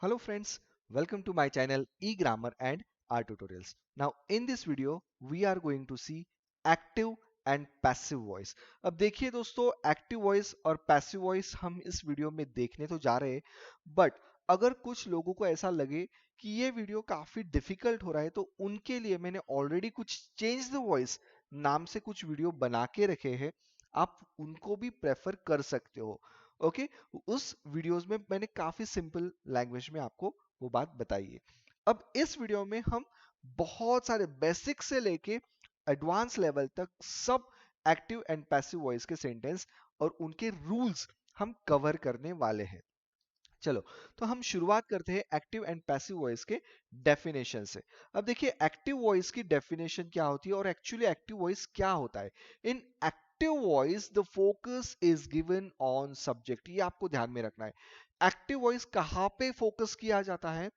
Hello friends, welcome to my channel eGrammar and R Tutorials. Now in this video we are going to see active and passive voice. अब देखिए दोस्तों active voice और passive voice हम इस video में देखने तो जा रहे हैं बट अगर कुछ लोगों को ऐसा लगे कि ये वीडियो काफी डिफिकल्ट हो रहा है तो उनके लिए मैंने ऑलरेडी कुछ चेंज द वॉइस नाम से कुछ वीडियो बना के रखे हैं। आप उनको भी प्रेफर कर सकते हो। ओके, उस वीडियोस में मैंने काफी सिंपल लैंग्वेज में आपको वो बात बताई है। अब इस वीडियो में हम बहुत सारे बेसिक से लेके एडवांस लेवल तक सब एक्टिव एंड पैसिव वॉइस के सेंटेंस और उनके रूल्स हम कवर करने वाले हैं। चलो, तो हम शुरुआत करते हैं एक्टिव एंड पैसिव वॉइस के डेफिनेशन से। अब देखिए एक्टिव वॉइस की डेफिनेशन क्या होती है और एक्चुअली एक्टिव वॉइस क्या होता है। इन active voice the focus is given on subject, ये आपको ध्यान में रखना है। एक्टिव वॉइस कहाँ पे फोकस किया जाता है?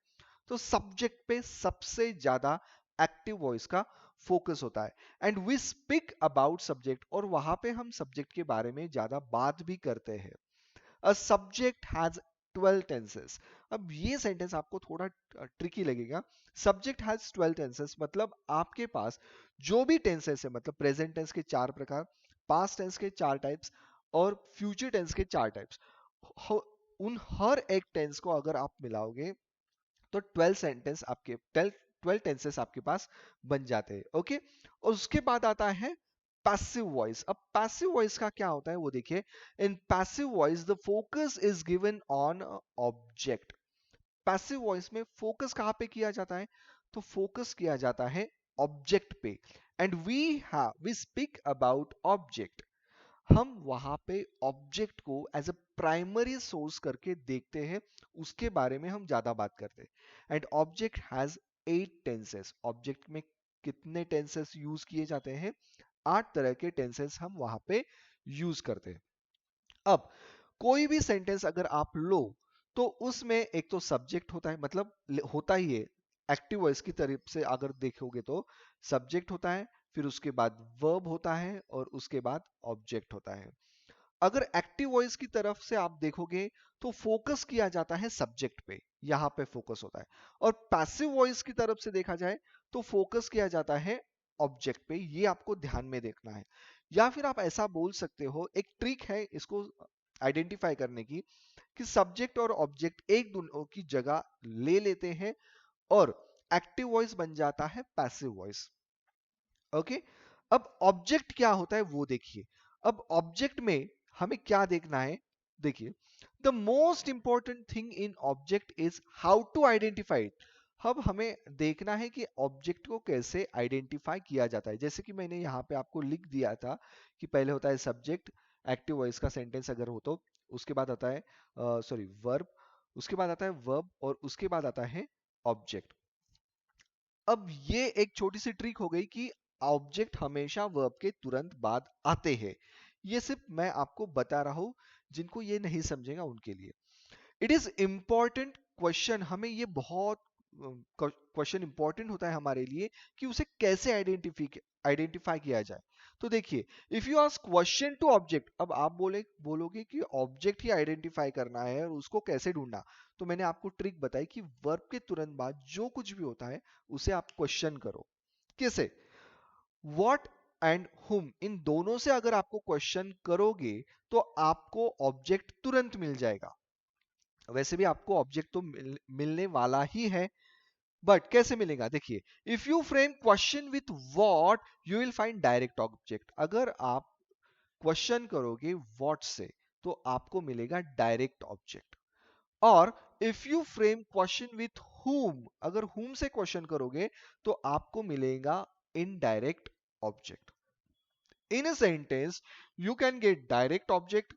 तो सब्जेक्ट पे सबसे ज्यादा एक्टिव वॉइस का फोकस होता है। And we speak about subject, और वहां पे हम सब्जेक्ट के बारे में ज्यादा बात भी करते हैं। A subject has 12 tenses। अब ये सेंटेंस आपको थोड़ा ट्रिकी लगेगा। सब्जेक्ट हैज 12 टेंसेस मतलब आपके पास जो भी टेंसेस है, मतलब प्रेजेंट टेंस के चार प्रकार, पास्ट टेंस के चार टाइप्स और फ्यूचर टेंस के चार टाइप्स, उन हर एक टेंस को अगर आप मिलाओगे तो 12 सेंटेंस आपके 12 टेंसेस आपके पास बन जाते हैं। ओके, और उसके बाद आता है पैसिव वॉइस। अब पैसिव वॉइस का क्या होता है वो देखिए। In passive voice the focus is given on object. Passive voice में फोकस कहां पे किया जाता है? तो फोकस किया जाता है ऑब्जेक्ट पे। And we speak about object. हम वहां पे ऑब्जेक्ट को एज अ प्राइमरी सोर्स करके देखते हैं, उसके बारे में हम ज्यादा बात करते हैं। And object has 8 tenses. Object में कितने टेंसेस यूज किए जाते हैं? 8 तरह के टेंसेस हम वहां पे यूज करते हैं। अब कोई भी सेंटेंस अगर आप लो तो उसमें एक तो सब्जेक्ट होता है, मतलब होता ही है। एक्टिव वॉइस की तरफ से अगर देखोगे तो सब्जेक्ट होता है, फिर उसके बाद वर्ब होता है और उसके बाद ऑब्जेक्ट होता है। अगर एक्टिव वॉइस की तरफ से आप देखोगे तो फोकस किया जाता है सब्जेक्ट पे, यहां पे फोकस होता है। और पैसिव वॉइस की तरफ से देखा जाए तो फोकस किया जाता है ऑब्जेक्ट पे, ये आपको ध्यान में देखना है। या फिर आप ऐसा बोल सकते हो, एक ट्रिक है इसको आइडेंटिफाई करने की, कि सब्जेक्ट और ऑब्जेक्ट एक दूसरे की जगह ले लेते हैं और एक्टिव वॉइस बन जाता है पैसिव वॉइस। ओके, अब ऑब्जेक्ट क्या होता है वो देखिए। अब ऑब्जेक्ट में हमें क्या देखना है? देखिए, the most important thing in object is how to identify it. अब हमें देखना है कि ऑब्जेक्ट को कैसे आइडेंटिफाई किया जाता है। जैसे कि मैंने यहाँ पे आपको लिख दिया था कि पहले होता है सब्जेक्ट, एक्टिव वॉइस का सेंटेंस अगर हो तो, उसके बाद आता है सॉरी वर्ब, उसके बाद आता है वर्ब और उसके बाद आता है ऑब्जेक्ट। अब ये एक छोटी सी ट्रिक हो गई कि ऑब्जेक्ट हमेशा वर्ब के तुरंत बाद आते हैं। ये सिर्फ मैं आपको बता रहा हूं, जिनको ये नहीं समझेगा उनके लिए। इट इज इंपॉर्टेंट क्वेश्चन, हमें ये बहुत क्वेश्चन इंपॉर्टेंट होता है हमारे लिए कि उसे कैसे आइडेंटिफाई किया जाए। तो देखिए, if you ask question to object, अब आप बोलोगे कि ऑब्जेक्ट ही आइडेंटिफाई करना है और उसको कैसे ढूंढना। तो मैंने आपको ट्रिक बताई कि वर्ब के तुरंत बाद जो कुछ भी होता है उसे आप क्वेश्चन करो। कैसे? व्हाट एंड हुम, इन दोनों से अगर आपको क्वेश्चन करोगे तो आपको ऑब्जेक्ट तुरंत मिल जाएगा। वैसे भी आपको ऑब्जेक्ट तो मिलने वाला ही है, बट कैसे मिलेगा? देखिए, if you frame question with what you will find direct object. अगर आप क्वेश्चन करोगे व्हाट से तो आपको मिलेगा डायरेक्ट ऑब्जेक्ट। और if you frame question with whom, अगर whom से क्वेश्चन करोगे तो आपको मिलेगा indirect object. In a sentence you can get direct object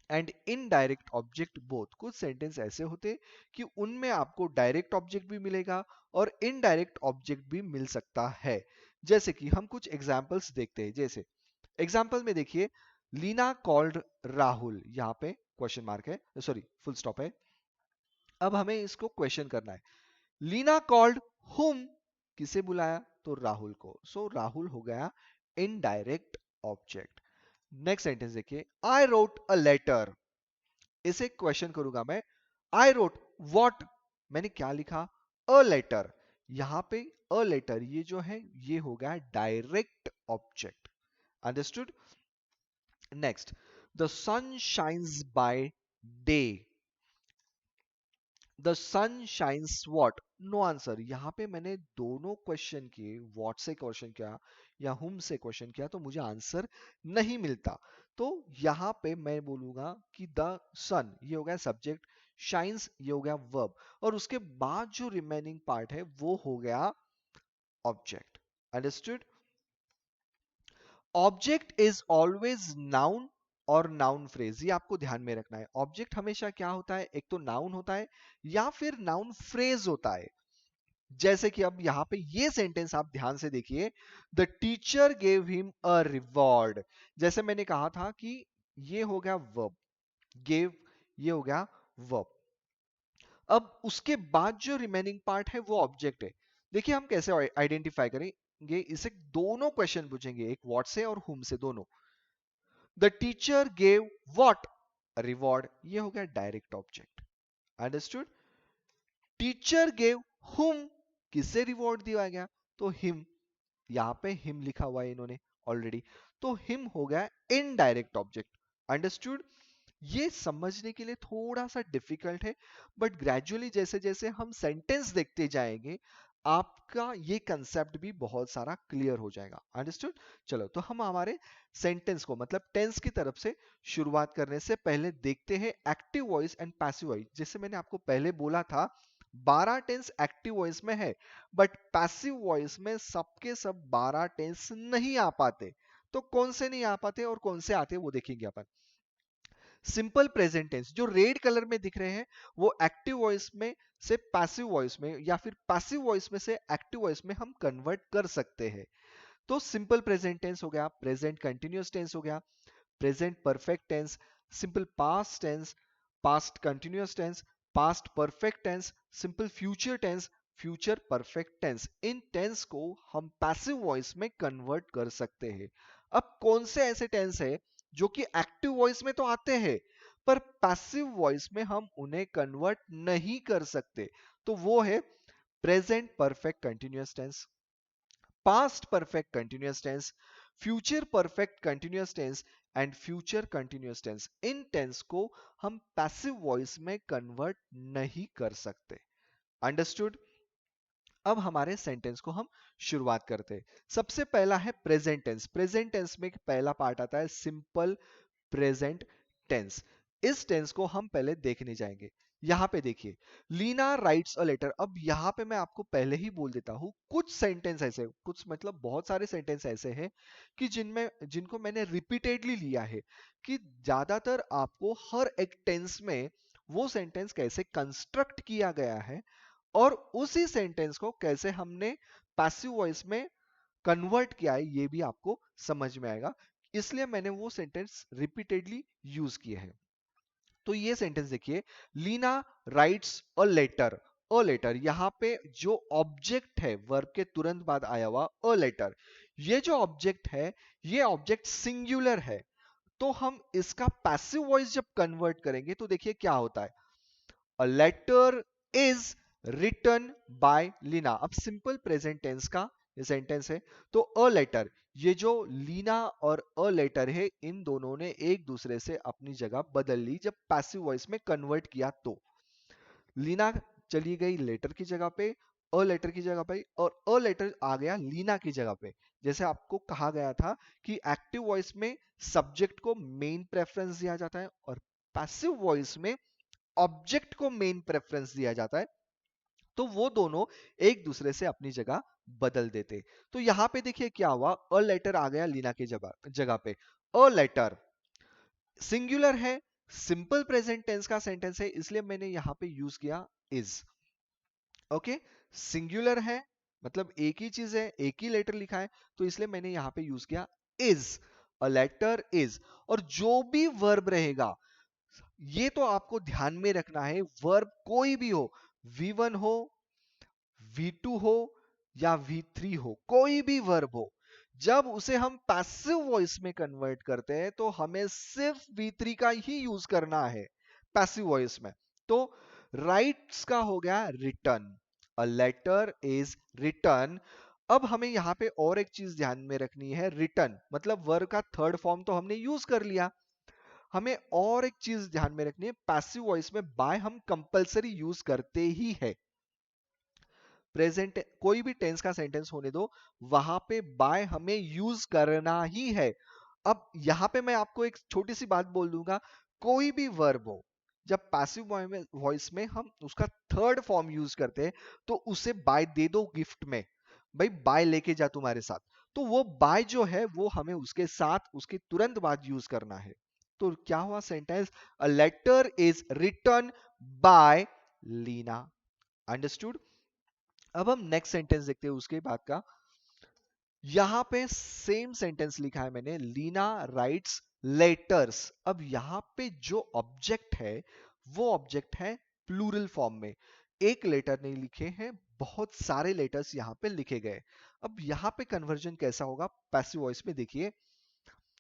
and indirect object both. कुछ सेंटेंस ऐसे होते कि उनमें आपको डायरेक्ट ऑब्जेक्ट भी मिलेगा और इनडायरेक्ट ऑब्जेक्ट भी मिल सकता है। जैसे कि हम कुछ एग्जांपल्स देखते हैं। जैसे एग्जांपल में देखिए, लीना कॉल्ड राहुल, यहाँ पे क्वेश्चन मार्क है, सॉरी फुल स्टॉप है। अब हमें इसको क्वेश्चन करना है। लीना कॉल्ड हुम, किसे बुलाया? तो राहुल को। सो राहुल हो गया इनडायरेक्ट ऑब्जेक्ट। नेक्स्ट सेंटेंस देखिए, आई रोट अ लेटर, इसे क्वेश्चन करूंगा मैं, आई रोट व्हाट, मैंने क्या लिखा, अ लेटर। यहां पे अ लेटर ये जो है ये हो गया direct object. Understood. Next, the sun shines by day, the sun shines what, no answer. यहां पे मैंने दोनों क्वेश्चन किए, व्हाट से क्वेश्चन किया या हुम से क्वेश्चन किया, तो मुझे आंसर नहीं मिलता। तो यहां पे मैं बोलूंगा कि द सन ये हो गया सब्जेक्ट, शाइन्स ये हो गया वर्ब, और उसके बाद जो रिमेनिंग पार्ट है वो हो गया object. Understood. Object is always noun और नाउन फ्रेज, ये आपको ध्यान में रखना है। ऑब्जेक्ट हमेशा क्या होता है, एक तो नाउन होता है या फिर नाउन फ्रेज होता है। जैसे कि अब यहां पे ये सेंटेंस आप ध्यान से देखिए, the teacher gave him a reward. जैसे मैंने कहा था कि ये हो गया वर्ब, गेव ये हो गया वर्ब। अब उसके बाद जो रिमेनिंग पार्ट है वो ऑब्जेक्ट है। देखिए हम कैसे आइडेंटिफाई करेंगे इसे, दोनों क्वेश्चन पूछेंगे, एक व्हाट से और हुम से, दोनों। The teacher gave what, reward, ये हो गया direct object. Understood. Teacher gave हुम, किससे रिवॉर्ड दिया गया, तो हिम, यहां पे हिम लिखा हुआ है इन्होंने ऑलरेडी, तो हिम हो गया इनडायरेक्ट ऑब्जेक्ट। अंडरस्टूड। ये समझने के लिए थोड़ा सा डिफिकल्ट है, बट ग्रेजुअली जैसे जैसे हम सेंटेंस देखते जाएंगे आपका ये कंसेप्ट भी बहुत सारा क्लियर हो जाएगा। अंडरस्टूड। चलो तो हम हमारे सेंटेंस को मतलब टेंस की तरफ से शुरुआत करने से पहले देखते हैं active voice and passive voice. जैसे मैंने आपको पहले बोला था 12 टेंस एक्टिव वॉइस में है, बट पैसिव वॉइस में सबके सब 12 टेंस नहीं आ पाते। तो कौन से नहीं आ पाते और कौन से आते वो देखेंगे अपन। सिंपल प्रेजेंट टेंस जो रेड कलर में दिख रहे हैं वो एक्टिव वॉइस में से पैसिव वॉइस में या फिर पैसिव वॉइस में से एक्टिव वॉइस में हम कन्वर्ट कर सकते हैं। तो सिंपल प्रेजेंट टेंस हो गया, प्रेजेंट कंटिन्यूअस टेंस हो गया, present perfect tense, simple past tense, past continuous tense, past perfect tense, simple future tense, future perfect tense. इन टेंस को हम पैसिव वॉइस में कन्वर्ट कर सकते हैं। अब कौन से ऐसे टेंस है जो कि एक्टिव वॉइस में तो आते हैं पर पैसिव वॉइस में हम उन्हें कन्वर्ट नहीं कर सकते, तो वो है present perfect continuous tense, past perfect continuous tense, future perfect continuous tense and future continuous tense. इन टेंस को हम पैसिव वॉइस में कन्वर्ट नहीं कर सकते। अंडरस्टूड। अब हमारे सेंटेंस को हम शुरुआत करते हैं। सबसे पहला है प्रेजेंट टेंस। प्रेजेंट टेंस में पहला पार्ट आता है सिंपल प्रेजेंट टेंस। इस टेंस को हम पहले देखने जाएंगे। यहां पे देखिए, लीना राइट्स अ लेटर। अब यहां पे मैं आपको पहले ही बोल देता हूं, कुछ सेंटेंस ऐसे, कुछ मतलब बहुत सारे सेंटेंस ऐसे हैं कि जिनको मैंने रिपीटेडली लिया है कि ज्यादातर आपको हर एक टेंस में वो सेंटेंस कैसे कंस्ट्रक्ट किया गया है और उसी सेंटेंस को कैसे हमने पैसिव वॉइस में कन्वर्ट किया है ये भी आपको समझ में आएगा, इसलिए मैंने वो सेंटेंस रिपीटेडली यूज किए हैं। तो ये सेंटेंस देखिए, Leena writes a letter. A letter यहां पे जो ऑब्जेक्ट है वर्ब के तुरंत बाद आया हुआ अ लेटर, ये जो ऑब्जेक्ट है ये ऑब्जेक्ट सिंगुलर है। तो हम इसका पैसिव वॉइस जब कन्वर्ट करेंगे तो देखिए क्या होता है, a letter is written by Leena. अब सिंपल प्रेजेंट टेंस का ये सेंटेंस है, तो अ लेटर, ये जो लीना और अ लेटर है इन दोनों ने एक दूसरे से अपनी जगह बदल ली जब पैसिव वॉइस में कन्वर्ट किया। तो लीना चली गई लेटर की जगह पे, अ लेटर की जगह पे, और अ लेटर आ गया लीना की जगह पे। जैसे आपको कहा गया था कि एक्टिव वॉइस में सब्जेक्ट को मेन प्रेफरेंस दिया जाता है और पैसिव वॉइस में ऑब्जेक्ट को मेन प्रेफरेंस दिया जाता है, तो वो दोनों एक दूसरे से अपनी जगह बदल देते। तो यहां पे देखिए क्या हुआ, अ लेटर आ गया लीना की जगह जगह पे। अ लेटर सिंगुलर है, सिंपल प्रेजेंट टेंस का सेंटेंस है, इसलिए मैंने यहां पे यूज किया इज। ओके, सिंगुलर है मतलब एक ही चीज है, एक ही लेटर लिखा है, तो इसलिए मैंने यहां पे यूज किया इज। A letter is. और जो भी वर्ब रहेगा ये तो आपको ध्यान में रखना है, वर्ब कोई भी हो, V1 हो, V2 हो या V3 हो, कोई भी वर्ब हो, जब उसे हम पैसिव वॉइस में कन्वर्ट करते हैं तो हमें सिर्फ V3 का ही यूज करना है पैसिव वॉइस में। तो राइट्स का हो गया written, a letter is written. अब हमें यहाँ पे और एक चीज ध्यान में रखनी है, रिटर्न मतलब वर्ब का थर्ड फॉर्म तो हमने यूज कर लिया, हमें और एक चीज ध्यान में रखनी है, पैसिव वॉइस में बाय हम कंपलसरी यूज करते ही है। प्रेजेंट कोई भी टेंस का सेंटेंस होने दो, वहां पे बाय हमें यूज करना ही है। अब यहां पे मैं आपको एक छोटी सी बात बोल दूंगा, कोई भी वर्ब हो, जब पैसिव वॉइस में हम उसका थर्ड फॉर्म यूज करते हैं तो उसे बाय दे दो गिफ्ट में, भाई बाय लेके जा तुम्हारे साथ, तो वो बाय जो है वो हमें उसके साथ उसके तुरंत बाद यूज करना है। तो क्या हुआ sentence, a letter is written by Leena. Understood. अब हम नेक्स्ट सेंटेंस देखते हैं उसके बाद का। यहां पे सेम सेंटेंस लिखा है मैंने, लीना राइट्स लेटर्स। अब यहां पे जो ऑब्जेक्ट है वो ऑब्जेक्ट है प्लूरल फॉर्म में, एक लेटर नहीं लिखे हैं, बहुत सारे लेटर्स यहां पे लिखे गए। अब यहां पे कन्वर्जन कैसा होगा पैसिव वॉइस में, देखिए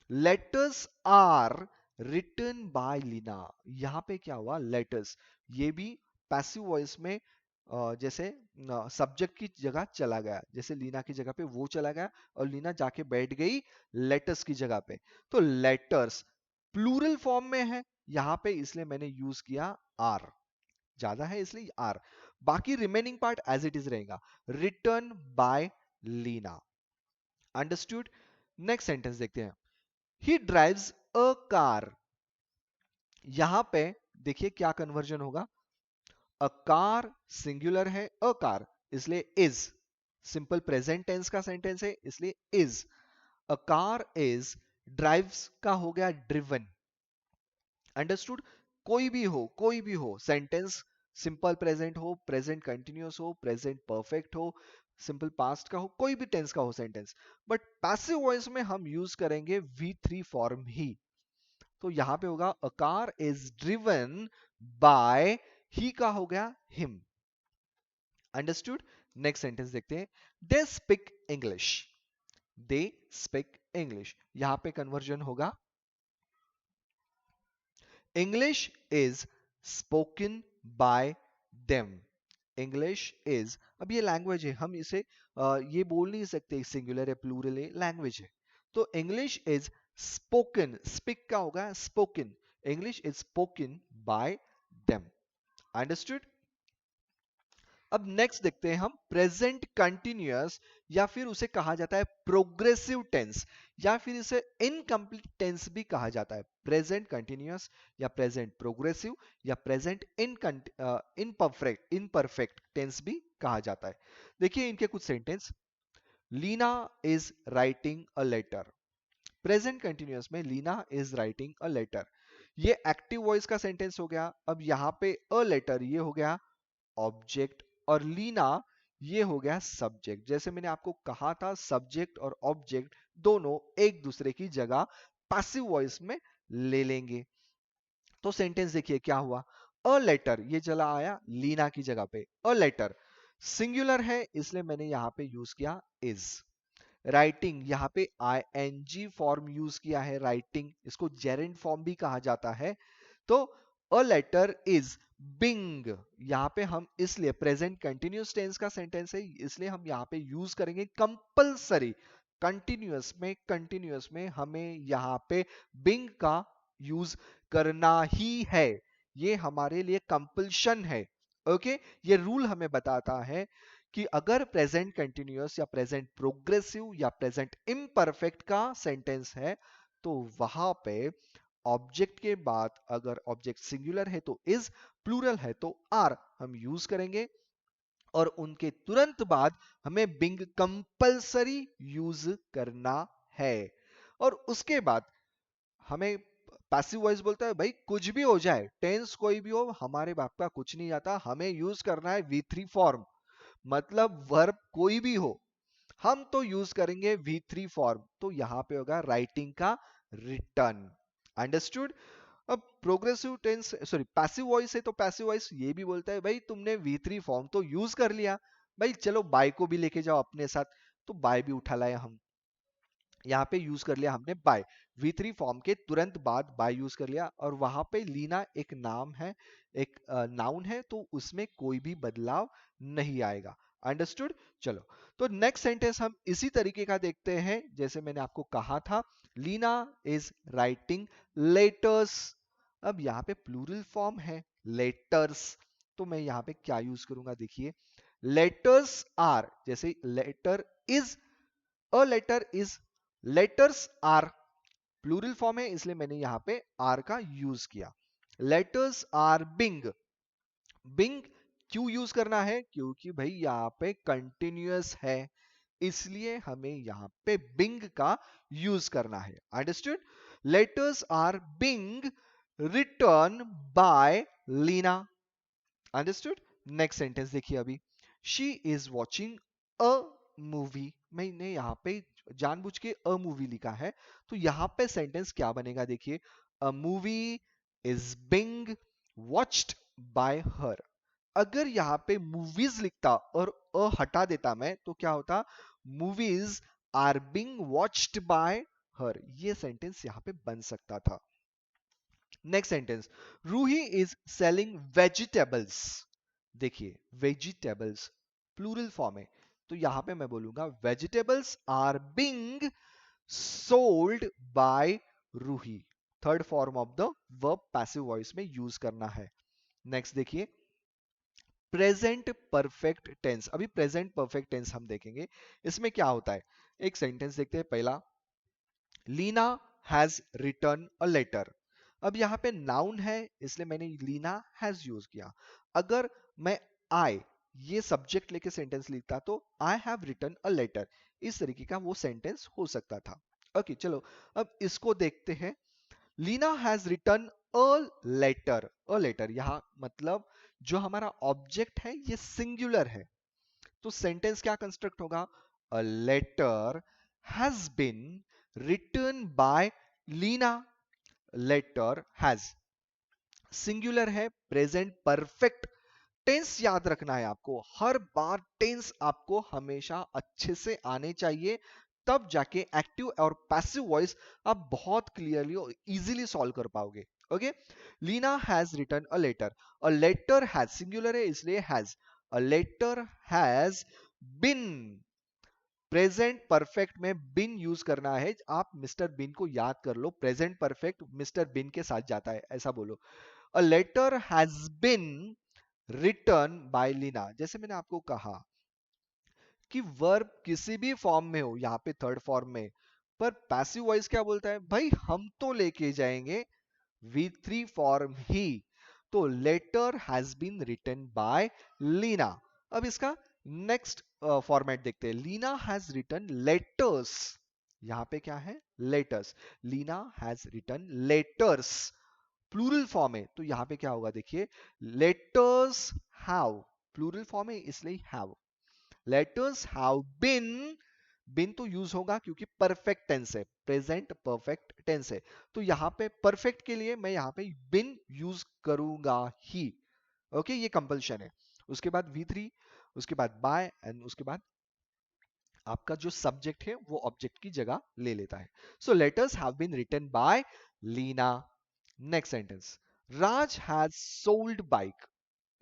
letters are written by Leena. यहां पे क्या हुआ, लेटर्स, ये भी पैसिव वॉइस में जैसे सब्जेक्ट की जगह चला गया, जैसे लीना की जगह पे वो चला गया और लीना जाके बैठ गई लेटर्स की जगह पे। तो लेटर्स प्लूरल फॉर्म में है यहां पे, इसलिए मैंने यूज किया आर, ज्यादा है इसलिए आर, बाकी remaining part as it is रहेगा, written by Leena. Understood. Next sentence देखते हैं, ही ड्राइव्स अ कार। यहां पे देखिए क्या कन्वर्जन होगा, अ कार सिंगुलर है, अ कार इसलिए इज, सिंपल प्रेजेंट टेंस का सेंटेंस है इसलिए is, a car is, drives का हो गया ड्रिवन। अंडरस्टूड। कोई भी हो सेंटेंस, सिंपल प्रेजेंट हो, प्रेजेंट कंटिन्यूअस हो, प्रेजेंट परफेक्ट हो, सिंपल पास्ट का हो, कोई भी टेंस का हो सेंटेंस, बट पैसिव वॉइस में हम यूज करेंगे V3 फॉर्म ही। तो यहां पे होगा a car is driven by, he का हो गया हिम। अंडरस्टूड। नेक्स्ट सेंटेंस देखते हैं, they speak English. They speak English, यहां पे कन्वर्जन होगा, English is spoken by them. English is, अब ये लैंग्वेज है, हम इसे ये बोल नहीं सकते सिंगुलर है प्लूरल है, लैंग्वेज है। तो इंग्लिश इज स्पोकन, स्पीक का होगा spoken, English is spoken by them. Understood. अब नेक्स्ट देखते हैं हम प्रेजेंट कंटिन्यूअस, या फिर उसे कहा जाता है प्रोग्रेसिव टेंस, या फिर इसे इनकम्प्लीट टेंस भी कहा जाता है, प्रेजेंट कंटिन्यूअस या प्रेजेंट प्रोग्रेसिव या प्रेजेंट इनपरफेक्ट टेंस भी कहा जाता है। देखिए इनके कुछ sentence, Leena is writing a letter. Present continuous में Leena is writing a letter, ये एक्टिव वॉइस का सेंटेंस हो गया। अब यहां पे अ लेटर ये हो गया ऑब्जेक्ट, और लीना ये हो गया सब्जेक्ट। जैसे मैंने आपको कहा था सब्जेक्ट और ऑब्जेक्ट दोनों एक दूसरे की जगह पैसिव वॉइस में ले लेंगे। तो सेंटेंस देखिए क्या हुआ, अ लेटर ये चला आया लीना की जगह पे, अ लेटर सिंगुलर है इसलिए मैंने यहां पे यूज किया इज। राइटिंग यहाँ पे ing फॉर्म यूज किया है, राइटिंग इसको जेरेंट फॉर्म भी कहा जाता है। तो अ लेटर इज बिंग, यहाँ पे हम इसलिए प्रेजेंट कंटिन्यूअस टेंस का सेंटेंस है इसलिए हम यहाँ पे यूज करेंगे कंपलसरी, कंटिन्यूअस में हमें यहाँ पे बिंग का यूज करना ही है, ये हमारे लिए कंपल्शन है। ओके, ये रूल हमें बताता है कि अगर प्रेजेंट कंटिन्यूअस या प्रेजेंट प्रोग्रेसिव या प्रेजेंट इम्परफेक्ट का सेंटेंस है तो वहां पे ऑब्जेक्ट के बाद अगर ऑब्जेक्ट सिंगुलर है तो इज, प्लूरल है तो आर हम यूज करेंगे, और उनके तुरंत बाद हमें बिंग कंपलसरी यूज करना है। और उसके बाद हमें पैसिव वॉइस बोलता है भाई कुछ भी हो जाए, टेंस कोई भी हो, हमारे बाप का कुछ नहीं आता, हमें यूज करना है V3 फॉर्म, मतलब वर्ब कोई भी हो हम तो यूज करेंगे V3 फॉर्म। तो यहां पे होगा राइटिंग का रिटर्न। अंडरस्टूड। अब progressive tense sorry passive voice है तो पैसिव वॉइस ये भी बोलता है भाई तुमने V3 फॉर्म तो यूज कर लिया, भाई चलो बाय को भी लेके जाओ अपने साथ, तो बाय भी उठा लाए हम। यहाँ पे यूज कर लिया हमने बाय, V3 फॉर्म के तुरंत बाद बाय यूज कर लिया, और वहां पे लीना एक नाम है, एक नाउन है, तो उसमें कोई भी बदलाव नहीं आएगा। अंडरस्टूड? चलो, तो नेक्स्ट सेंटेंस हम इसी तरीके का देखते हैं जैसे मैंने आपको कहा था, लीना इज राइटिंग लेटर्स। अब यहाँ पे प्लूरल फॉर्म है लेटर्स, तो मैं यहाँ पे क्या यूज करूंगा, देखिए, लेटर्स आर, जैसे letter is, a letter is, letters are, plural form है इसलिए मैंने यहां पे आर का यूज किया। लेटर्स आर बिंग, बिंग क्यों यूज करना है, क्योंकि भाई यहाँ पे कंटिन्यूअस है, इसलिए हमें यहाँ पे बिंग का यूज करना है। Understood? Letters are being written by Leena. Understood? Next sentence देखिए अभी, she is watching a movie, मैंने यहाँ पे जानबूझ के अ मूवी लिखा है, तो यहाँ पे सेंटेंस क्या बनेगा, देखिए, a movie is being watched by हर। अगर यहाँ पे मूवीज लिखता और अ हटा देता मैं, तो क्या होता, movies are being watched by her, ये सेंटेंस यहाँ पे बन सकता था। Next sentence, Ruhi is selling vegetables. देखिए, वेजिटेबल्स प्लूरल फॉर्म है, तो यहां पे मैं बोलूंगा vegetables are being sold by Ruhi. Third form of the verb passive voice में यूज करना है। नेक्स्ट देखिए, प्रेजेंट परफेक्ट टेंस। अभी प्रेजेंट परफेक्ट टेंस हम देखेंगे, इसमें क्या होता है, एक सेंटेंस देखते हैं। पहला, Leena has written a letter. अब यहाँ पे नाउन है इसलिए मैंने लीना हैज यूज किया। अगर मैं आई ये सब्जेक्ट लेके सेंटेंस लिखता तो I have written a letter, इस तरीके का वो सेंटेंस हो सकता था। ओके चलो, अब इसको देखते हैं। Leena has written a letter, a letter यहाँ मतलब जो हमारा ऑब्जेक्ट है ये सिंगुलर है, तो सेंटेंस क्या कंस्ट्रक्ट होगा, a letter has been written by Leena. Letter has singular है, प्रेजेंट परफेक्ट टेंस याद रखना है आपको, हर बार टेंस आपको हमेशा अच्छे से आने चाहिए, तब जाके एक्टिव और पैसिव वॉइस आप बहुत क्लियरली और इजीली सॉल्व कर पाओगे। Okay, Leena has written a letter, a letter has singular है इसलिए has, a letter has been, present perfect में बिन यूज करना है, आप मिस्टर बिन को याद कर लो, प्रेजेंट परफेक्ट मिस्टर बिन के साथ जाता है, ऐसा बोलो। A letter has been written by Leena, जैसे मैंने आपको कहा कि वर्ब किसी भी फॉर्म में हो, यहाँ पे थर्ड फॉर्म में, पर पैसिव वॉइस क्या बोलता है, भाई हम तो लेके जाएंगे V3 फॉर्म ही, तो letter has been written by Leena. अब इसका नेक्स्ट फॉर्मेट देखते हैं, लीना हैज रिटन लेटर्स। यहां पे क्या है, letters, Leena has written letters, plural form है, तो यहां पे क्या होगा, देखिए, लेटर्स हैव, प्लूरल फॉर्म है इसलिए हैव, लेटर्स हैव बिन, बिन तो यूज होगा क्योंकि परफेक्ट टेंस है, प्रेजेंट परफेक्ट टेंस है, तो यहां पे परफेक्ट के लिए मैं यहां पे बिन यूज करूंगा ही। ओके, ये कंपल्शन है। उसके बाद V3, उसके बाद बाय, एंड उसके बाद आपका जो सब्जेक्ट है वो ऑब्जेक्ट की जगह ले लेता है। So letters have been written by Leena. Next sentence, Raj has sold bike,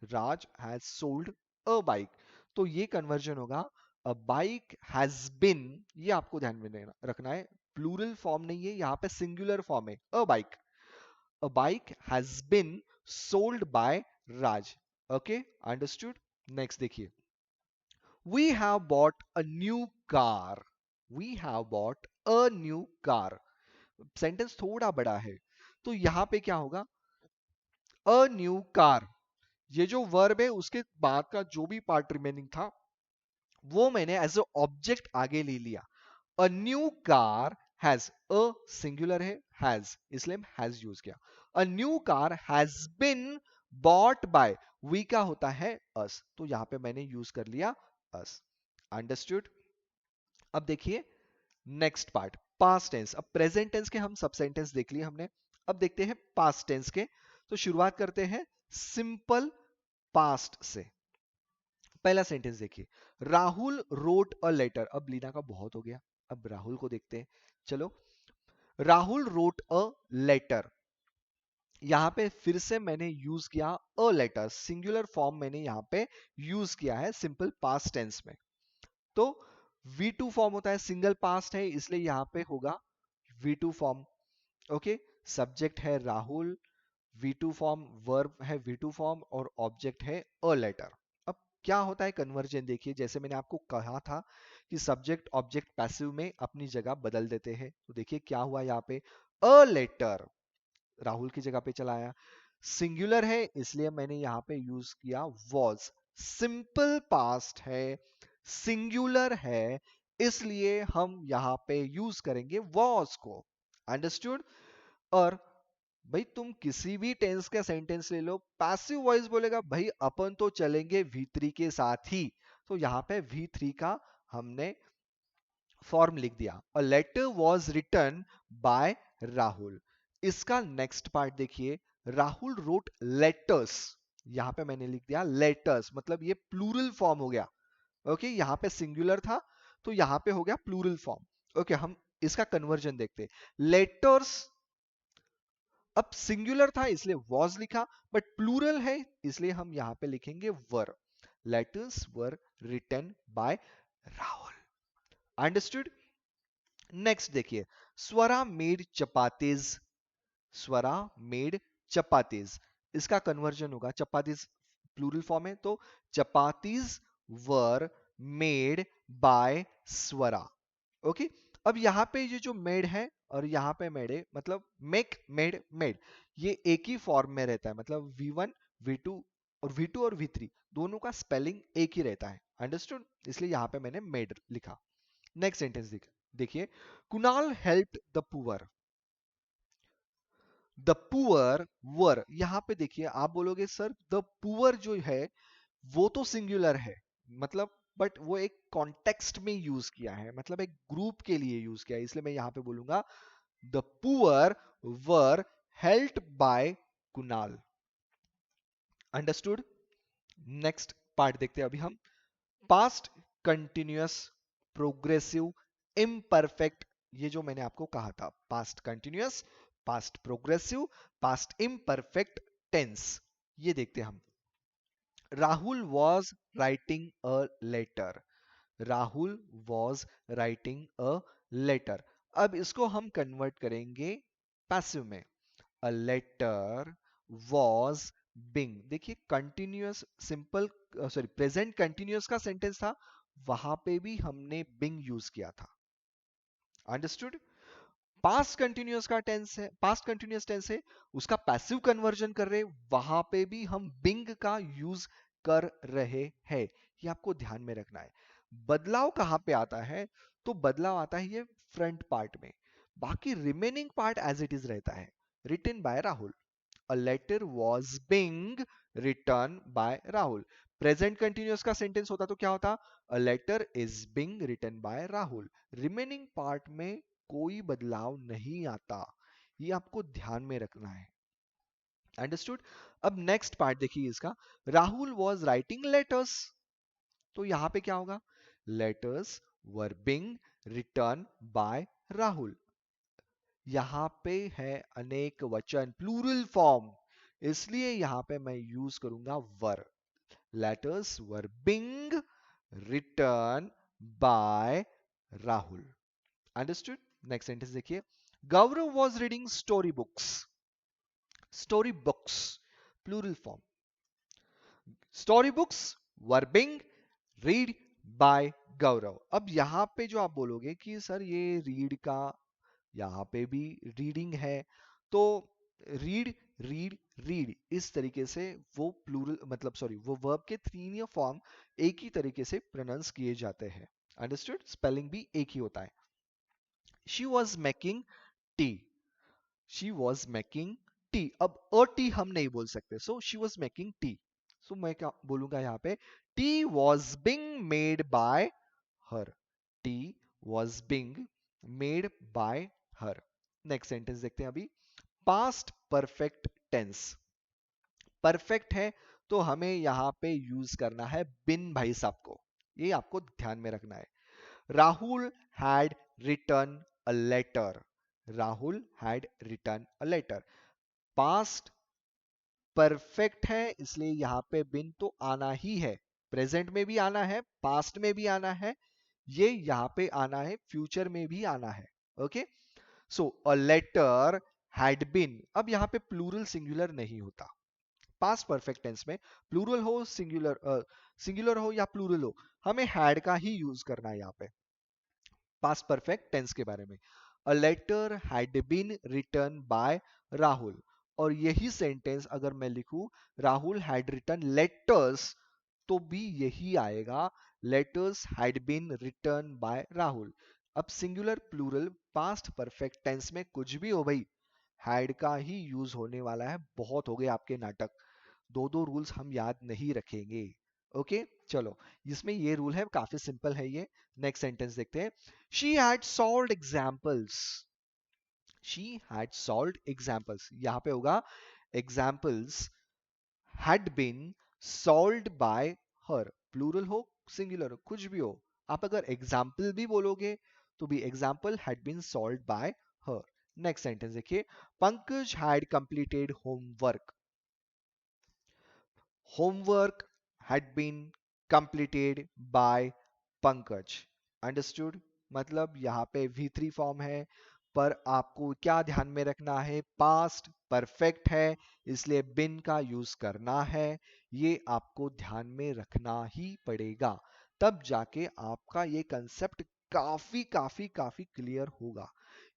Raj has sold a bike, तो ये कन्वर्जन होगा अ बाइक हैज बिन, ये आपको ध्यान में रखना है, प्लूरल फॉर्म नहीं है यहाँ पे, सिंगुलर फॉर्म है, a bike, a bike has been sold by Raj. Okay, understood? Next देखिए, we have bought a new car, we have bought a new car, sentence थोड़ा बड़ा है, तो यहां पे क्या होगा, अ न्यू कार, ये जो वर्ब है उसके बाद का जो भी पार्ट रिमेनिंग था वो मैंने एज अ ऑब्जेक्ट आगे ले लिया। A new car has, a singular है, हैज इसलिए हैज यूज किया। A new car has been bought by, V का होता है अस, तो यहां पे मैंने यूज कर लिया अस। अंडरस्टूड? अब देखिए नेक्स्ट पार्ट, पास्ट टेंस। अब प्रेजेंट टेंस के हम सब सेंटेंस देख लिए हमने, अब देखते हैं पास्ट टेंस के। तो शुरुआत करते हैं सिंपल पास्ट से। पहला सेंटेंस देखिए, राहुल रोट अ लेटर, अब लीना का बहुत हो गया, अब राहुल को देखते हैं, चलो, राहुल रोट अ लेटर। यहां पे फिर से मैंने यूज किया अ लेटर, सिंगुलर फॉर्म मैंने यहां पे यूज किया है सिंपल पास्ट टेंस में। तो V2 फॉर्म होता है, सिंगल पास्ट है, इसलिए यहां पे होगा V2 फॉर्म। ओके, सब्जेक्ट है राहुल, V2 फॉर्म, वर्ब है V2 फॉर्म और ऑब्जेक्ट है अ लेटर। अब क्या होता है कन्वर्जन, देखिए जैसे मैंने आपको कहा था कि सब्जेक्ट ऑब्जेक्ट पैसिव में अपनी जगह बदल देते हैं, तो देखिए क्या हुआ यहाँ पे, अ लेटर राहुल की जगह पे चला आया। सिंगुलर है इसलिए मैंने यहां पे यूज किया वॉज, सिंपल पास्ट है, सिंगुलर है, इसलिए हम यहां पे यूज करेंगे वॉज को। अंडरस्टूड। और भाई तुम किसी भी टेंस का सेंटेंस ले लो, पैसिव वॉइस बोलेगा भाई अपन तो चलेंगे V3 के साथ ही, तो यहां पे V3 का हमने फॉर्म लिख दिया। A letter was written by Rahul. इसका नेक्स्ट पार्ट देखिए, राहुल रोट लेटर्स, यहां पे मैंने लिख दिया लेटर्स, मतलब ये प्लूरल फॉर्म हो गया। ओके, यहां पे सिंगुलर था तो यहां पे हो गया प्लूरल फॉर्म। ओके, हम इसका कन्वर्जन देखते, लेटर्स, अब सिंगुलर था इसलिए वॉज लिखा, बट प्लूरल है इसलिए हम यहां पे लिखेंगे were. Letters were written by Rahul. Understood. Next देखिए, स्वरा मेड चपातीज, स्वरा मेड चपातीज, इसका कन्वर्जन होगा, चपातीज प्लूरल फॉर्म है तो chapatis were made by Swara. Okay, अब यहां पे ये जो मेड है और यहां पे मेड है, मतलब मेक मेड मेड, ये एक ही फॉर्म में रहता है, मतलब V1 V2 और V2 और V3 दोनों का स्पेलिंग एक ही रहता है। अंडरस्टूड, इसलिए यहां पे मैंने मेड लिखा। नेक्स्ट सेंटेंस देखिए, Kunal helped the poor, the poor were, यहां पे देखिए आप बोलोगे सर द पुअर जो है वो तो सिंगुलर है, मतलब बट वो एक कॉन्टेक्स्ट में यूज किया है, मतलब एक ग्रुप के लिए यूज किया है, इसलिए मैं यहां पे बोलूंगा the poor were helped by Kunal. Understood. Next part देखते हैं अभी हम, पास्ट कंटिन्यूअस प्रोग्रेसिव इम्परफेक्ट, ये जो मैंने आपको कहा था, past continuous, past progressive, past imperfect tense, ये देखते हैं हम। Rahul was writing a letter, Rahul was writing a letter. अब इसको हम कन्वर्ट करेंगे पैसिव में, अ लेटर वॉज बिंग, देखिए continuous simple, sorry present continuous का सेंटेंस था, वहां पे भी हमने बिंग यूज किया था। अंडरस्टूड। पास्ट कंटिन्यूअस का टेंस है, पास्ट कंटिन्यूअस टेंस है, उसका पैसिव कन्वर्जन कर रहे, वहां पे भी हम बिंग का यूज कर रहे हैं, ये आपको ध्यान में रखना है। बदलाव कहां पे आता है, तो बदलाव आता है ये फ्रंट पार्ट में, बाकी remaining part as it is रहता है। Written by Rahul, a letter was being written by Rahul. Present continuous का सेंटेंस होता तो क्या होता, a letter is being written by Rahul. Remaining part में कोई बदलाव नहीं आता, ये आपको ध्यान में रखना है। अंडरस्टूड। अब नेक्स्ट पार्ट देखिए इसका, राहुल वॉज राइटिंग लेटर्स, तो यहां पे क्या होगा, letters were being written by Rahul. यहां पे है अनेक वचन प्लूरल फॉर्म, इसलिए यहां पे मैं यूज करूंगा were. Letters were being written by Rahul. Understood. Next sentence देखिए, Gaurav was reading story books, story books plural form, story books were being read by Gaurav. अब यहां पे जो आप बोलोगे कि सर ये रीड का यहाँ पे भी रीडिंग है, तो रीड रीड रीड इस तरीके से वो प्लूरल, मतलब सॉरी वो वर्ब के तीन फॉर्म एक ही तरीके से प्रोनाउंस किए जाते हैं। अंडरस्टूड, स्पेलिंग भी एक ही होता है। She was making tea, she was making tea, अब अ टी हम नहीं बोल सकते, so she was making tea, so मैं क्या बोलूंगा यहाँ पे, tea was being made by her, tea was being made by her. Next sentence देखते हैं अभी, पास्ट परफेक्ट टेंस, परफेक्ट है तो हमें यहां पे यूज करना है बिन भाई साहब को, ये आपको ध्यान में रखना है। Rahul had written a letter, Rahul had written a letter. Past perfect है इसलिए यहां पे बिन तो आना ही है, प्रेजेंट में भी आना है, पास्ट में भी आना है, ये यहां पे आना है, फ्यूचर में भी आना है। Okay, so a letter had been, अब यहां पे प्लूरल सिंगुलर नहीं होता। पास्ट परफेक्ट टेंस में प्लूरल हो सिंगुलर, सिंगुलर हो या प्लूरल हो, हमें हैड का ही यूज करना है यहाँ पे पास्ट परफेक्ट टेंस के बारे में। A letter had been written by Rahul, और यही सेंटेंस अगर मैं लिखूं राहुल हैड रिटर्न लेटर्स, तो भी यही आएगा, letters had been written by Rahul. अब singular plural past perfect tense में कुछ भी हो भाई, हैड का ही यूज होने वाला है। बहुत हो गए आपके नाटक, दो दो रूल्स हम याद नहीं रखेंगे। ओके, चलो, इसमें ये रूल है, काफी सिंपल है ये। नेक्स्ट सेंटेंस देखते हैं। She had solved examples, she had solved examples, यहां पे होगा examples had been solved by her, plural हो सिंगुलर हो कुछ भी हो, आप अगर एग्जाम्पल भी बोलोगे तो भी example had been solved by her. Next sentence देखिए, Pankaj had completed homework, homework had been completed by Pankaj. Understood, मतलब यहाँ पे V3 फॉर्म है, पर आपको क्या ध्यान में रखना है, पास्ट परफेक्ट है इसलिए बिन का यूज करना है, ये आपको ध्यान में रखना ही पड़ेगा, तब जाके आपका ये कंसेप्ट काफी काफी काफी क्लियर होगा।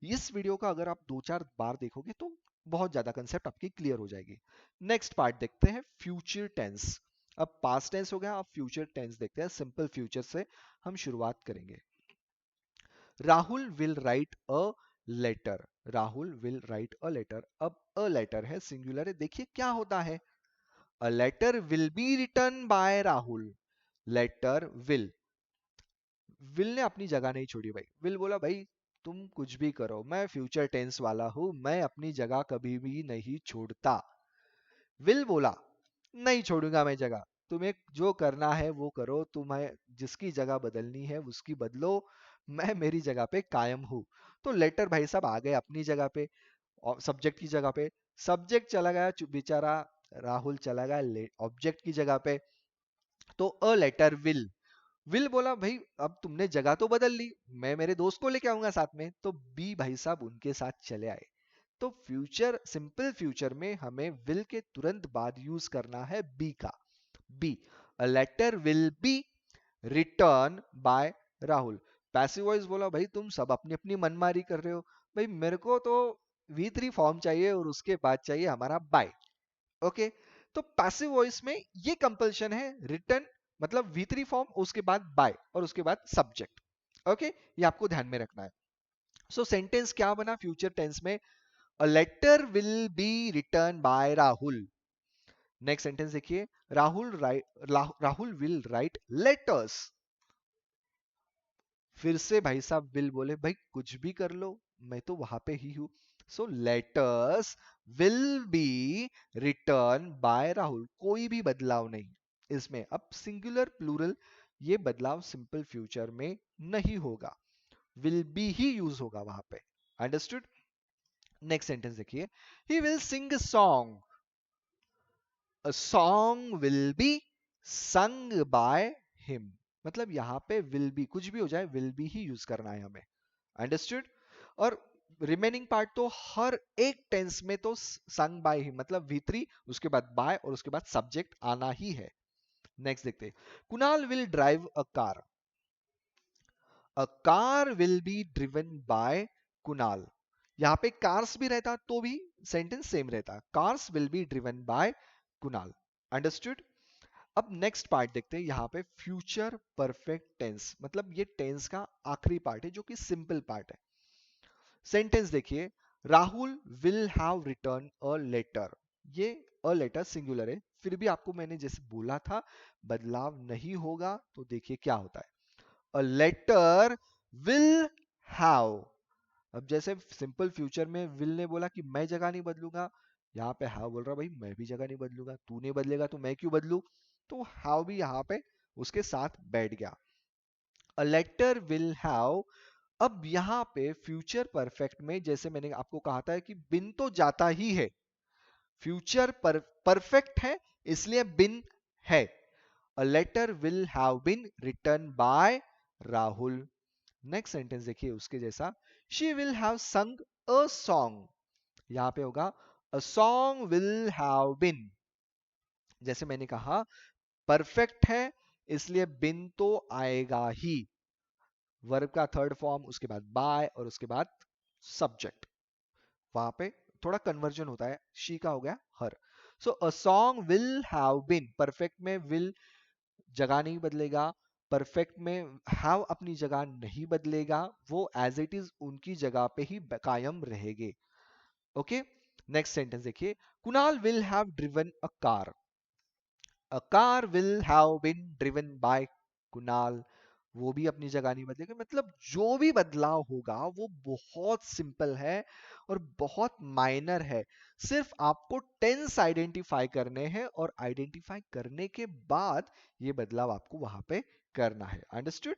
इस वीडियो का अगर आप दो चार बार देखोगे तो बहुत ज्यादा कंसेप्ट आपकी क्लियर हो जाएगी। नेक्स्ट पार्ट देखते हैं, फ्यूचर टेंस। अब पास्ट टेंस हो गया, अब फ्यूचर टेंस देखते हैं, सिंपल फ्यूचर से हम शुरुआत करेंगे। Rahul will write a letter, Rahul will write a letter, अब अ लेटर है सिंगुलर है, देखिए क्या होता है, a letter will be written by Rahul, letter will, will ने अपनी जगह नहीं छोड़ी भाई, विल बोला भाई तुम कुछ भी करो मैं फ्यूचर टेंस वाला हूं, मैं अपनी जगह कभी भी नहीं छोड़ता। विल बोला नहीं छोड़ूंगा मैं जगह, तुम्हें जो करना है वो करो, तुम्हें जिसकी जगह बदलनी है उसकी बदलो, मैं मेरी जगह पे कायम हूं। तो लेटर भाई साहब आ गए अपनी जगह पे, और सब्जेक्ट की जगह पे, सब्जेक्ट चला गया बेचारा राहुल चला गया ऑब्जेक्ट की जगह पे, तो अ लेटर विल बोला भाई अब तुमने जगह तो बदल ली, मैं मेरे दोस्त को लेके आऊंगा साथ में, तो बी भाई साहब उनके साथ चले आए। तो फ्यूचर, सिंपल फ्यूचर में हमें विल के तुरंत बाद यूज करना है बी का, be, a letter will be written by Rahul. Passive voice बोला भाई तुम सब अपनी अपनी मनमारी कर रहे हो, भाई मेरे को तो V3 फॉर्म चाहिए और उसके बाद चाहिए हमारा बाय। ओके, तो पैसिव वॉइस में ये कंपल्शन है, रिटर्न मतलब V3 फॉर्म, उसके बाद बाय और उसके बाद सब्जेक्ट। ओके, ये आपको ध्यान में रखना है। सो सेंटेंस क्या बना फ्यूचर टेंस में, a letter will be written by Rahul. Next sentence देखिए, राहुल विल राइट लेटर्स, फिर से भाई साहब विल बोले भाई कुछ भी कर लो मैं तो वहां पे ही हूं, so letters will be written by Rahul, कोई भी बदलाव नहीं इसमें। अब सिंगुलर प्लूरल ये बदलाव सिंपल फ्यूचर में नहीं होगा, विल बी ही यूज होगा वहां पे। अंडरस्टूड। नेक्स्ट सेंटेंस देखिए, he will sing song, a song will be sung by him, मतलब यहाँ पे will be कुछ भी हो जाए will be ही यूज करना है हमें। अंडरस्टूड। और रिमेनिंग पार्ट तो हर एक टेंस में तो sung by him मतलब V3 उसके बाद by और उसके बाद सब्जेक्ट आना ही है। नेक्स्ट देखते हैं, Kunal will drive a car, a car will be driven by Kunal, यहाँ पे कार्स भी रहता तो भी सेंटेंस सेम रहता, cars will be driven by Kunal. Understood. अब नेक्स्ट पार्ट देखते हैं, यहाँ पे फ्यूचर परफेक्ट टेंस, मतलब ये टेंस का आखिरी पार्ट है जो कि सिंपल पार्ट है। सेंटेंस देखिए, Rahul will have written a letter, ये अ लेटर सिंगुलर है, फिर भी आपको मैंने जैसे बोला था बदलाव नहीं होगा, तो देखिए क्या होता है, अ लेटर विल हैव, अब जैसे सिंपल फ्यूचर में विल ने बोला कि मैं जगह नहीं बदलूंगा, यहाँ पे हैव बोल रहा भाई मैं भी जगह नहीं बदलूंगा, तू नहीं बदलेगा तो मैं क्यों बदलू, तो हैव भी यहाँ पे उसके साथ बैठ गया। अ लेटर विल हैव अब यहाँ पे फ्यूचर परफेक्ट में जैसे मैंने आपको कहा था कि बिन तो जाता ही है, फ्यूचर परफेक्ट है इसलिए बिन है। A letter will have been written by Rahul. Next sentence देखिए उसके जैसा, शी विल हैव संग अ सॉन्ग, यहां पे होगा a song will have been. जैसे मैंने कहा परफेक्ट है इसलिए बिन तो आएगा ही, वर्ब का थर्ड फॉर्म, उसके बाद बाय और उसके बाद सब्जेक्ट, वहां पे थोड़ा कन्वर्जन होता है, शी का हो गया her. So a song will have been, perfect में विल जगह नहीं बदलेगा, परफेक्ट में हैव अपनी जगह नहीं बदलेगा, वो एज इट इज उनकी जगह पे ही कायम रहेंगे। ओके, नेक्स्ट सेंटेंस देखिए, Kunal will have driven a car, a car will have been driven by Kunal, वो भी अपनी जगह नहीं बदलेगा। मतलब जो भी बदलाव होगा वो बहुत सिंपल है और बहुत माइनर है, सिर्फ आपको टेंस आइडेंटिफाई करने हैं और आइडेंटिफाई करने के बाद ये बदलाव आपको वहां पे करना है। Understood?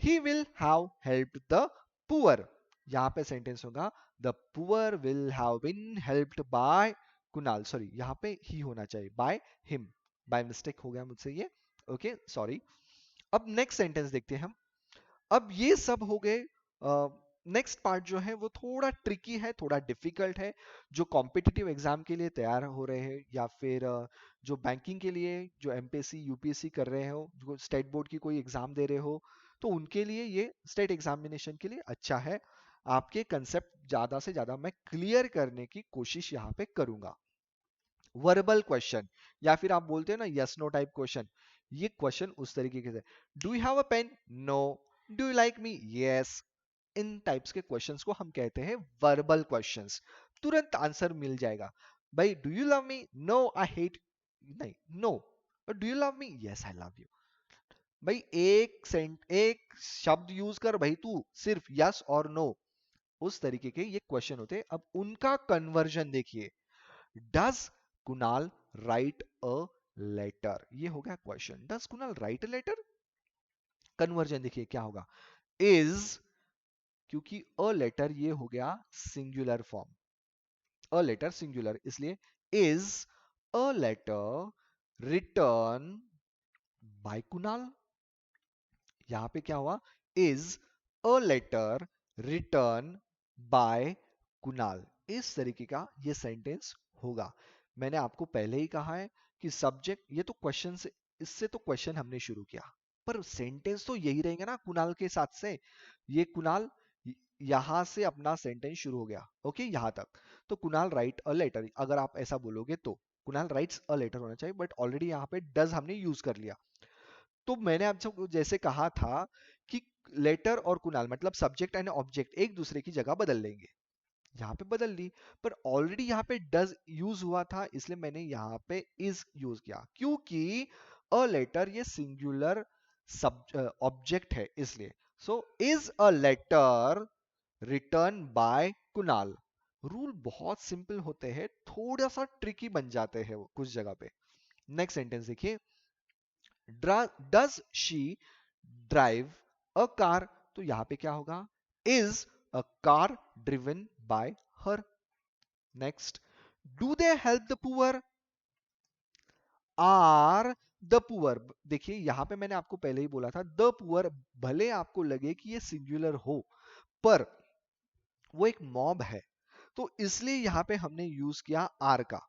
He will have helped the poor, यहाँ पे सेंटेंस होगा the poor will have been helped by Kunal, sorry यहाँ पे ही होना चाहिए, बाय हिम, बाय मिस्टेक हो गया मुझसे ये, ओके सॉरी। अब नेक्स्ट सेंटेंस देखते हैं हम। अब ये सब हो गए, नेक्स्ट पार्ट जो है वो थोड़ा ट्रिकी है, थोड़ा डिफिकल्ट है। जो कॉम्पिटिटिव एग्जाम के लिए तैयार हो रहे हैं या फिर जो बैंकिंग के लिए, जो एमपीएससी यूपीएससी कर रहे हो, जो स्टेट बोर्ड की कोई एग्जाम दे रहे हो, तो उनके लिए ये स्टेट एग्जामिनेशन के लिए अच्छा है। आपके कंसेप्ट ज्यादा से ज्यादा मैं क्लियर करने की कोशिश यहाँ पे करूंगा। वर्बल क्वेश्चन या फिर आप बोलते हैं ना यस नो टाइप क्वेश्चन, ये क्वेश्चन उस तरीके के थे। Do you have a pen? No. Do you like me? Yes. इन टाइप्स के क्वेश्चंस को हम कहते हैं वर्बल क्वेश्चंस, तुरंत आंसर मिल जाएगा। भाई do you love me? No I hate, नहीं no. Do you love me? Yes I love you. भाई एक शब्द यूज कर भाई, तू सिर्फ यस और नो, उस तरीके के ये क्वेश्चन होते हैं। अब उनका कन्वर्जन देखिए, does Kunal write a letter, ये हो गया question, does Kunal write a letter. Conversion देखिए क्या होगा, इज, क्योंकि अ लेटर ये हो गया singular form, a letter singular, इसलिए is a letter written by Kunal. यहां पे क्या हुआ, is a letter written by Kunal, इस तरीके का ये सेंटेंस होगा। मैंने आपको पहले ही कहा है कि सब्जेक्ट, ये तो क्वेश्चन से, इससे तो क्वेश्चन हमने शुरू किया, पर सेंटेंस तो यही रहेंगे ना कुणाल के साथ से। ये कुणाल यहां से अपना सेंटेंस शुरू हो गया, ओके यहां तक। तो कुणाल राइट अ लेटर, अगर आप ऐसा बोलोगे तो कुणाल राइट्स अ लेटर होना चाहिए, बट ऑलरेडी यहाँ पे डज हमने यूज कर लिया। तो मैंने आपसे जैसे कहा था कि लेटर और कुणाल मतलब सब्जेक्ट एंड ऑब्जेक्ट एक दूसरे की जगह बदल लेंगे, यहाँ पे बदल ली, पर ऑलरेडी यहाँ पे डज यूज हुआ था, इसलिए मैंने यहाँ पे इज यूज किया, क्योंकि अ लेटर ये सिंगुलर सब ऑब्जेक्ट है इसलिए। So is a letter written by Kunal. Rule बहुत सिंपल होते हैं, थोड़ा सा ट्रिकी बन जाते हैं वो कुछ जगह पे। नेक्स्ट सेंटेंस देखिए, does she drive a car, तो यहां पे क्या होगा, is a car driven by her. Next, do they help the poor, are the poor, देखिए यहां पे मैंने आपको पहले ही बोला था द पुअर, भले आपको लगे कि ये सिंगुलर हो, पर वो एक मॉब है, तो इसलिए यहां पे हमने यूज किया आर का,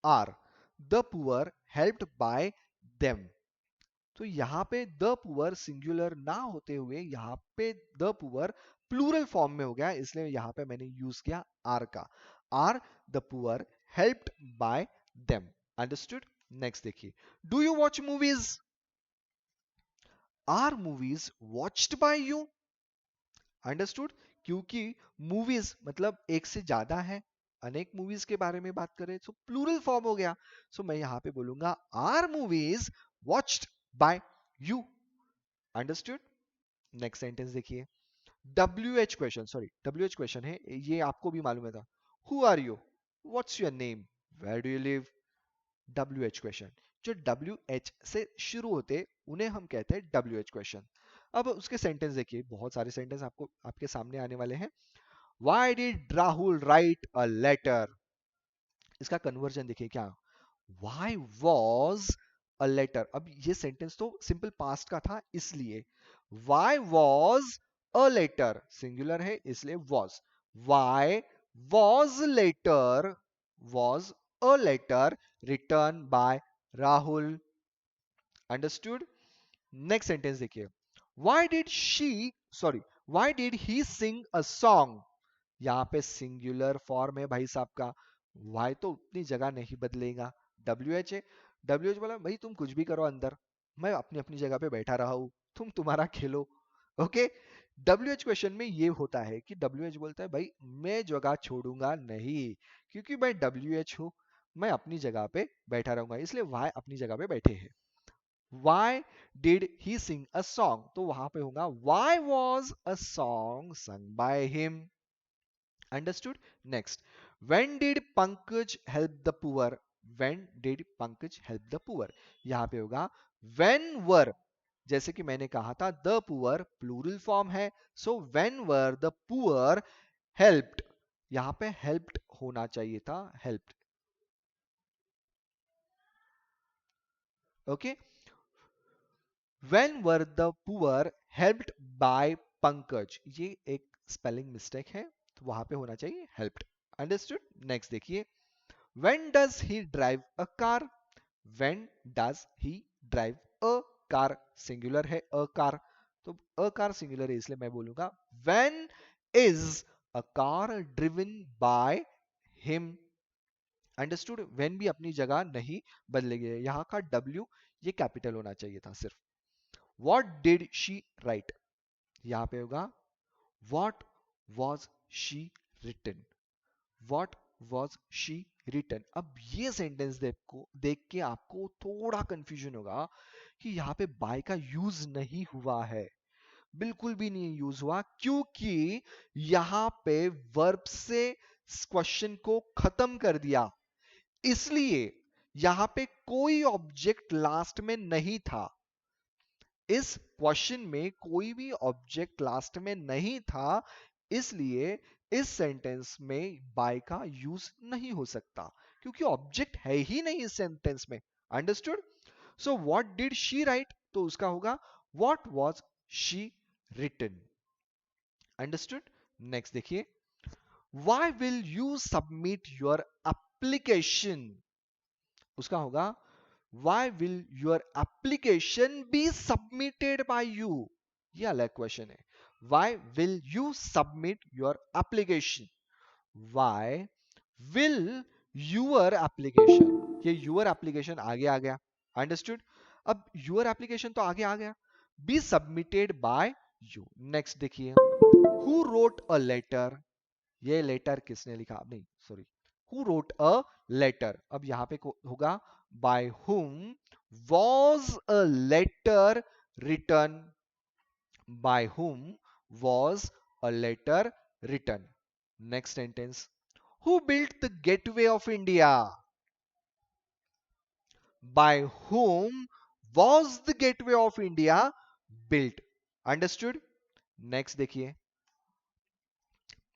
are the poor helped by them. तो यहाँ पे द पुअर सिंगुलर ना होते हुए यहाँ पे द पुअर प्लूरल फॉर्म में हो गया, इसलिए यहाँ पे मैंने यूज किया आर का, are the poor helped by them. Understood? Next देखिए, do you watch movies, are movies watched by you. Understood? क्योंकि मूवीज मतलब एक से ज्यादा है, अनेक मूवीज के बारे में बात करें तो प्लूरल फॉर्म हो गया। सो मैं यहाँ पे बोलूंगा are movies watched by you. Understood? Next sentence देखिए, W H question, sorry W H question है ये, आपको भी मालूम है था। Who are you? What's your name? Where do you live? W H question, जो डब्ल्यू एच से शुरू होते उन्हें हम कहते हैं डब्ल्यू एच क्वेश्चन। अब उसके सेंटेंस देखिए, बहुत सारे सेंटेंस आपको आपके सामने आने वाले हैं। Why did Rahul write a letter? इसका कन्वर्जन देखिए क्या, Why was a letter? अब ये सेंटेंस तो सिंपल पास्ट का था, इसलिए Why was a letter singular है, इसलिए was. Why was a letter written by Rahul? Understood? Next sentence देखिए, Why did why did he sing a song? यहाँ पे सिंगुलर फॉर्म है भाई साहब का, वाई तो उतनी जगह नहीं बदलेगा, डब्ल्यू एच है। डब्ल्यू एच बोला भाई तुम कुछ भी करो अंदर, मैं अपनी अपनी जगह पे बैठा रहा हूं, तुम तुम्हारा खेलो। ओके, डब्ल्यू एच क्वेश्चन में ये होता है कि डब्ल्यू एच बोलता है भाई मैं जगह छोड़ूंगा नहीं, क्योंकि मैं डब्ल्यू एच हूं, मैं अपनी जगह पे बैठा रहूंगा, इसलिए वाई अपनी जगह पे बैठे हैं। Why did he sing a song? तो वहां पे होगा Why was a song sung by him? Understood? Next. When did Pankaj help the poor? When did Pankaj help the poor? यहाँ पे होगा when were, जैसे कि मैंने कहा था the poor plural form है, so when were the poor helped, यहाँ पे helped होना चाहिए था helped. Okay, When were the poor helped by Pankaj? ये एक स्पेलिंग मिस्टेक है, तो वहां पे होना चाहिए helped. Understood? Next देखिए, When does he drive a car? When does he drive a car? Singular है a car, तो a car singular है, इसलिए मैं बोलूंगा When is a car driven by him? Understood? When भी अपनी जगह नहीं बदलेगी, यहाँ का W ये कैपिटल होना चाहिए था सिर्फ। What did she write? यहाँ पे होगा What was she written? What was she written? अब ये सेंटेंस देख के आपको थोड़ा कंफ्यूजन होगा कि यहाँ पे बाय का यूज नहीं हुआ है, बिल्कुल भी नहीं यूज हुआ, क्योंकि यहाँ पे वर्ब से क्वेश्चन को खत्म कर दिया, इसलिए यहाँ पे कोई ऑब्जेक्ट लास्ट में नहीं था, इस क्वेश्चन में कोई भी ऑब्जेक्ट लास्ट में नहीं था, इसलिए इस सेंटेंस में बाय का यूज नहीं हो सकता, क्योंकि ऑब्जेक्ट है ही नहीं इस सेंटेंस में। Understood? So what did she write, तो उसका होगा what was she written. Understood? Next देखिए, why will you submit your application, उसका होगा Why will your application be submitted by you? ये अलग क्वेश्चन है। Why will you submit your application? Why will your application, ये your application आगे आ गया। Understood? अब your application तो आगे आ गया, be submitted by you. Next देखिए, who wrote a letter? ये लेटर किसने लिखा, नहीं sorry, who wrote a letter? अब यहां पे होगा by whom was a letter written? By whom was a letter written? Next sentence, who built the gateway of India? By whom was the gateway of India built? Understood? Next देखिए,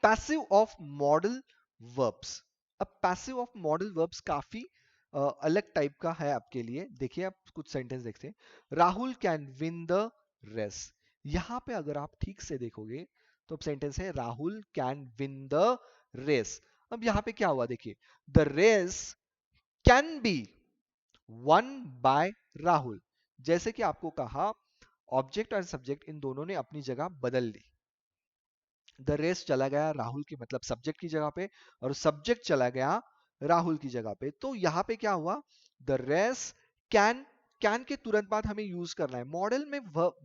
passive of modal verbs. अब passive of modal verbs काफी अलग type का है आपके लिए। देखिए आप कुछ सेंटेंस देखते हैं, Rahul can win the race. यहां पे अगर आप ठीक से देखोगे तो सेंटेंस है Rahul can win the race. अब यहां पे क्या हुआ देखिए, the race can be won by Rahul. जैसे कि आपको कहा, ऑब्जेक्ट और सब्जेक्ट इन दोनों ने अपनी जगह बदल ली, द रेस चला गया राहुल की मतलब सब्जेक्ट की जगह पे, और सब्जेक्ट चला गया राहुल की जगह पे। तो यहाँ पे क्या हुआ, द रेस कैन, कैन के तुरंत बाद हमें यूज करना है। मॉडल में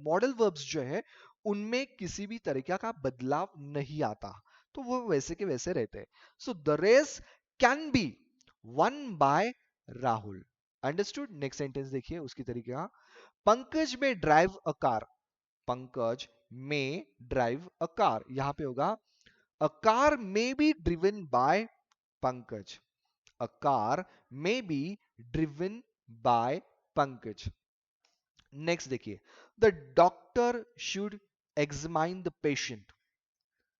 मॉडल वर्ब्स जो है उनमें किसी भी तरीका का बदलाव नहीं आता, तो वो वैसे के वैसे रहते हैं। So the race can be won by Rahul. Understood? Next sentence देखिए उसकी तरीका, पंकज में ड्राइव अ कार। पंकज में ड्राइव अ कार, यहां पे होगा a car may be driven by Pankaj. A car may be driven by Pankaj. Next देखिए, the doctor should examine the patient.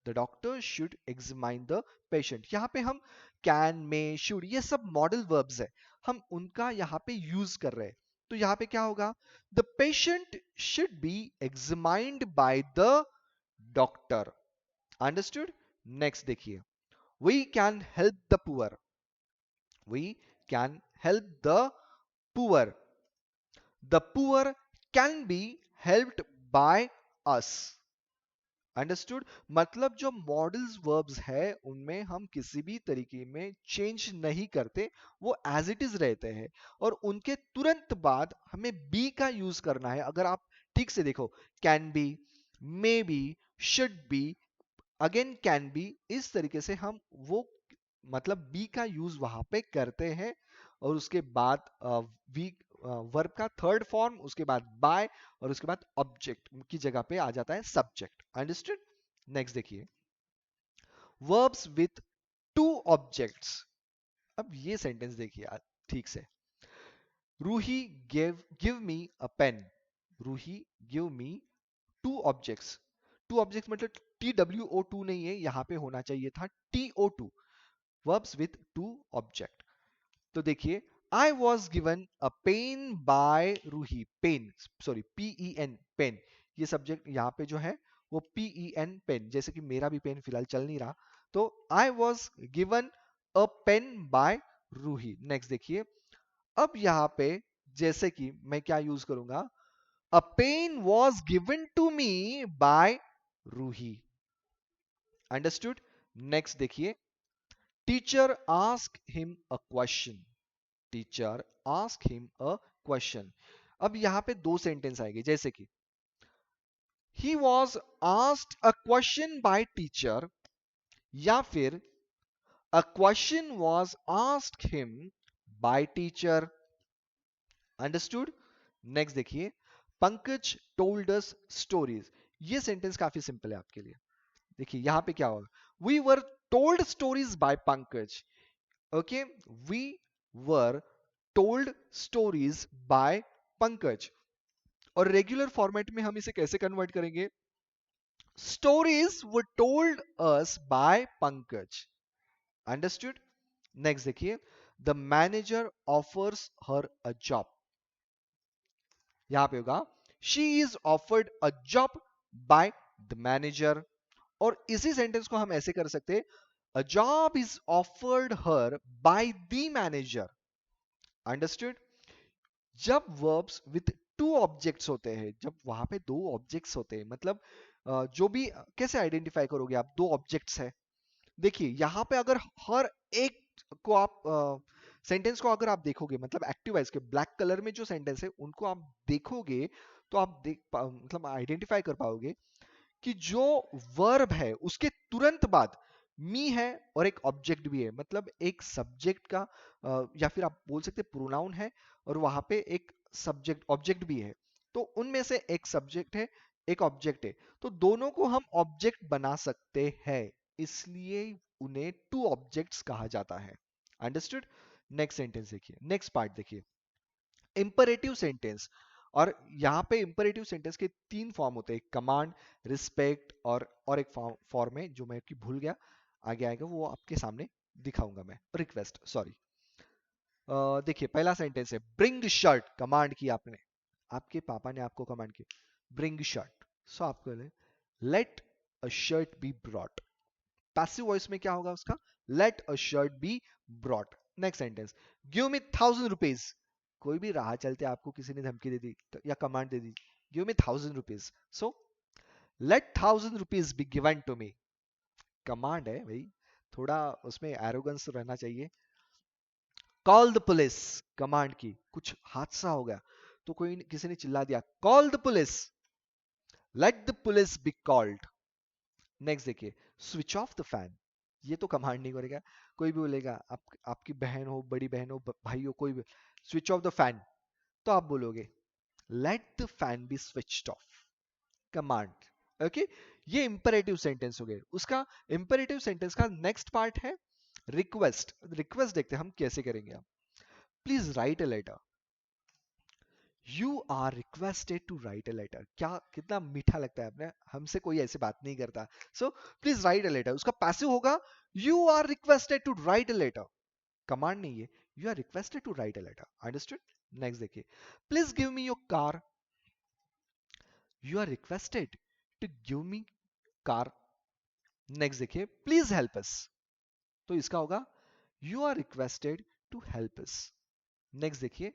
The doctor should examine the patient. यहाँ पे हम can, may, should, ये सब modal verbs है, हम उनका यहाँ पे यूज कर रहे हैं। तो यहाँ पे क्या होगा, the patient should be examined by the doctor. Understood. Next देखिए, we can help the poor. We can help the poor. The poor can be helped by us. Understood. मतलब जो मॉडल्स वर्ब्स है उनमें हम किसी भी तरीके में चेंज नहीं करते, वो एज इट इज रहते हैं, और उनके तुरंत बाद हमें बी का यूज करना है। अगर आप ठीक से देखो, can be, may be, should be, again can be, इस तरीके से हम वो मतलब बी का यूज वहां पे करते हैं, और उसके बाद वी वर्ब का थर्ड फॉर्म, उसके बाद बाय, और उसके बाद ऑब्जेक्ट की जगह पे आ जाता है सब्जेक्ट। अंडरस्टूड। नेक्स्ट देखिए, वर्ब्स विथ टू ऑब्जेक्ट्स। अब ये सेंटेंस देखिए ठीक से, Roohi give me a pen. Roohi give me two objects. Two objects मतलब TWO2 नहीं है, यहां पे होना चाहिए था TO2। Verbs with two object. तो देखिए, I was given a pen by Ruhi. Pen, sorry, PEN, pen. ये सब्जेक्ट यहाँ पे जो है वो PEN, पेन, जैसे कि मेरा भी पेन फिलहाल चल नहीं रहा, तो I was given a pen by Ruhi. Next देखिए, अब यहाँ पे जैसे कि मैं क्या यूज करूंगा, a pen was given to me by Roohi. Understood. Next देखिए, teacher ask him a question. Teacher ask him a question. अब यहां पे दो सेंटेंस आएंगे, जैसे कि he was asked a question by teacher, या फिर a question was asked him by teacher. Understood. Next देखिए, पंकज टोल्ड अस स्टोरीज। ये सेंटेंस काफी सिंपल है आपके लिए। देखिए यहां पे क्या होगा, we were told stories by Pankaj. Okay, we were told stories by Pankaj. और रेगुलर फॉर्मेट में हम इसे कैसे कन्वर्ट करेंगे, stories were told us by Pankaj. Understood. Next देखिए, the manager offers her a job. यहां पे होगा, she is offered a job by the manager. और इसी सेंटेंस को हम ऐसे कर सकते हैं, a job is offered her by the manager. Understood. जब वर्ब्स विथ टू ऑब्जेक्ट्स होते हैं, जब वहां पे दो ऑब्जेक्ट्स होते हैं, मतलब जो भी कैसे आइडेंटिफाई करोगे आप, दो ऑब्जेक्ट्स है। देखिए यहां पे अगर हर एक को आप सेंटेंस को अगर आप देखोगे, मतलब एक्टिव वॉइस के ब्लैक कलर में जो सेंटेंस है उनको आप देखोगे, तो आप मतलब आइडेंटिफाई कर पाओगे कि जो वर्ब है उसके तुरंत बाद मी है और एक ऑब्जेक्ट भी है, मतलब एक सब्जेक्ट का या फिर आप बोल सकते प्रोनाउन है, और वहां पे एक सब्जेक्ट ऑब्जेक्ट भी है। तो उनमें से एक सब्जेक्ट है, एक ऑब्जेक्ट है, तो दोनों को हम ऑब्जेक्ट बना सकते हैं, इसलिए उन्हें टू ऑब्जेक्ट्स कहा जाता है। अंडरस्टूड। नेक्स्ट सेंटेंस देखिए, नेक्स्ट पार्ट देखिए, इंपरेटिव सेंटेंस। और यहाँ पे इंपरेटिव सेंटेंस के तीन फॉर्म होते हैं, कमांड, रिस्पेक्ट, और एक फॉर्म है जो मैं कि भूल गया, आगे आएगा वो आपके सामने दिखाऊंगा मैं, रिक्वेस्ट, सॉरी। देखिए पहला सेंटेंस है, ब्रिंग शर्ट। कमांड की आपने, आपके पापा ने आपको कमांड की, ब्रिंग शर्ट। सो आपको let a shirt be brought. Passive voice में क्या होगा उसका, let a shirt be brought. Next sentence, give me 1000 rupees. कोई भी राह चलते आपको किसी ने धमकी दे दी या कमांड दे दी, give me 1000 rupees, so let 1000 rupees be given to me. Command है भाई, थोड़ा उसमें एरोगेंस रहना चाहिए। Call the police. कमांड की, कुछ हादसा हो गया तो कोई किसी ने चिल्ला दिया, call the police, let the police be called. Next देखिए, स्विच ऑफ द फैन। ये तो कमांड नहीं करेगा, कोई भी बोलेगा, आपकी बहन हो, बड़ी बहन हो, भाई हो, कोई भी, स्विच ऑफ द फैन, तो आप बोलोगे let the fan be switched off. Command. Okay, ये इंपरेटिव सेंटेंस हो गए। उसका इंपरेटिव सेंटेंस का नेक्स्ट पार्ट है रिक्वेस्ट। रिक्वेस्ट देखते हैं हम कैसे करेंगे। आप please write a letter. You are requested to write a letter. क्या कितना मीठा लगता है अपने, हमसे कोई ऐसी बात नहीं करता। So please write a letter, उसका पैसिव होगा you are requested to write a letter. Command नहीं है, you are requested to write a letter. Understood? Next देखिए, please give me your car. You are requested to give me car. Next देखिए, please help us. तो इसका होगा you are requested to help us. Next देखिए,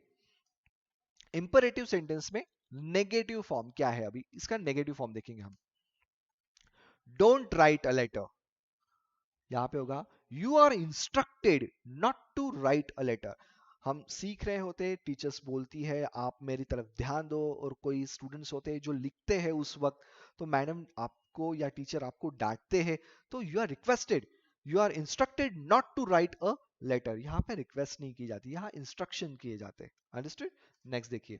imperative sentence में negative form क्या है, अभी इसका नेगेटिव फॉर्म देखेंगे हम। डोंट राइट अ लेटर, यहां पे होगा you are instructed not to write a letter. हम सीख रहे होते, टीचर्स बोलती है आप मेरी तरफ ध्यान दो, और कोई स्टूडेंट्स होते हैं जो लिखते हैं उस वक्त, तो मैडम आपको या टीचर आपको डांटते हैं, तो you are requested, you are instructed not to write a letter. यहाँ पे रिक्वेस्ट नहीं की जाती, यहाँ इंस्ट्रक्शन किए जाते हैं। अंडरस्टूड? नेक्स्ट देखिए,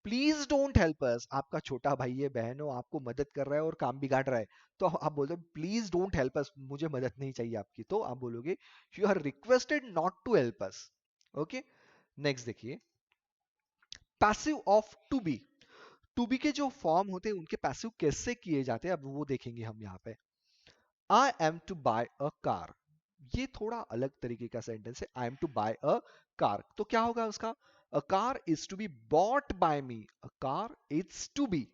प्लीज डोंट हेल्प अस। आपका छोटा भाई है, बहन हो, आपको मदद कर रहा है और काम बिगाड़ रहा है, तो आप बोलते हो प्लीज डोंट हेल्प अस, मुझे मदद नहीं चाहिए आपकी, तो आप बोलोगे you are requested not to help us. Okay, next देखिए, passive of to be. To be के जो फॉर्म होते हैं उनके पैसिव कैसे किए जाते हैं, अब वो देखेंगे हम यहाँ पे। I am to buy a car, ये थोड़ा अलग तरीके का सेंटेंस है। I am to buy a car, तो क्या होगा उसका, a car is to be bought by me. A car is to be,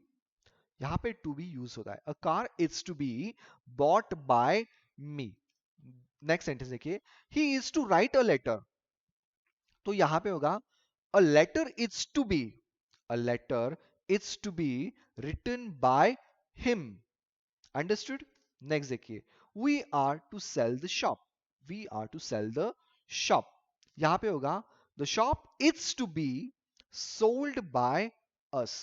यहां पे टू बी यूज होता है, a car is to be bought by me. Next sentence देखिए, he is to write a letter, तो यहां पे होगा a letter is to be, a letter is to be written by him. Understood? Next देखिए, we are to sell the shop, we are to sell the shop, यहां पे होगा the shop is to be sold by us.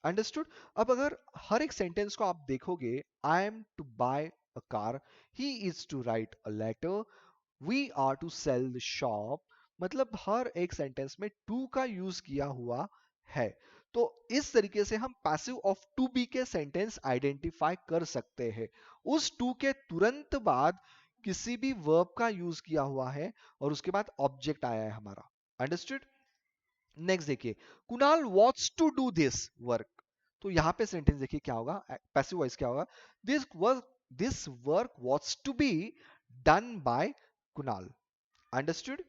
Understood? अब अगर हर एक sentence को आप देखोगे, I am to buy a car, he is to write a letter, we are to sell the shop, मतलब हर एक सेंटेंस में टू का यूज किया हुआ है। तो इस तरीके से हम पैसिव ऑफ टू बी के सेंटेंस आइडेंटिफाई कर सकते हैं। उस टू के तुरंत बाद किसी भी वर्ब का यूज किया हुआ है और उसके बाद ऑब्जेक्ट आया है हमारा। अंडरस्टूड? नेक्स्ट देखिए, Kunal wants to do this work, तो यहां पे सेंटेंस देखिए क्या होगा, पैसिव वॉइस क्या होगा, this work wants to be done by Kunal. Understood?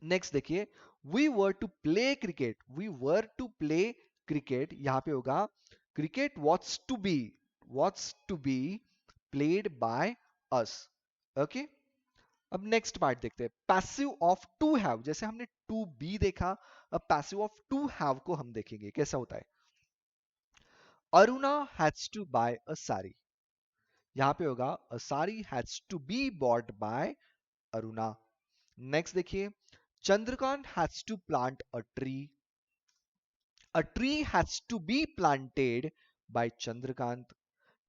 Next देखिए, we were to play cricket, we were to play cricket, यहां पे होगा cricket was to be played by us. Okay, अब नेक्स्ट पार्ट देखते हैं, passive of to have. जैसे हमने to be देखा, अब पैसिव ऑफ टू हैव को हम देखेंगे कैसा होता है। Aruna has to buy a sari, यहां पे होगा a sari has to be bought by Aruna. Next देखिए, Chandrakant has to plant a tree, a tree has to be planted by Chandrakant.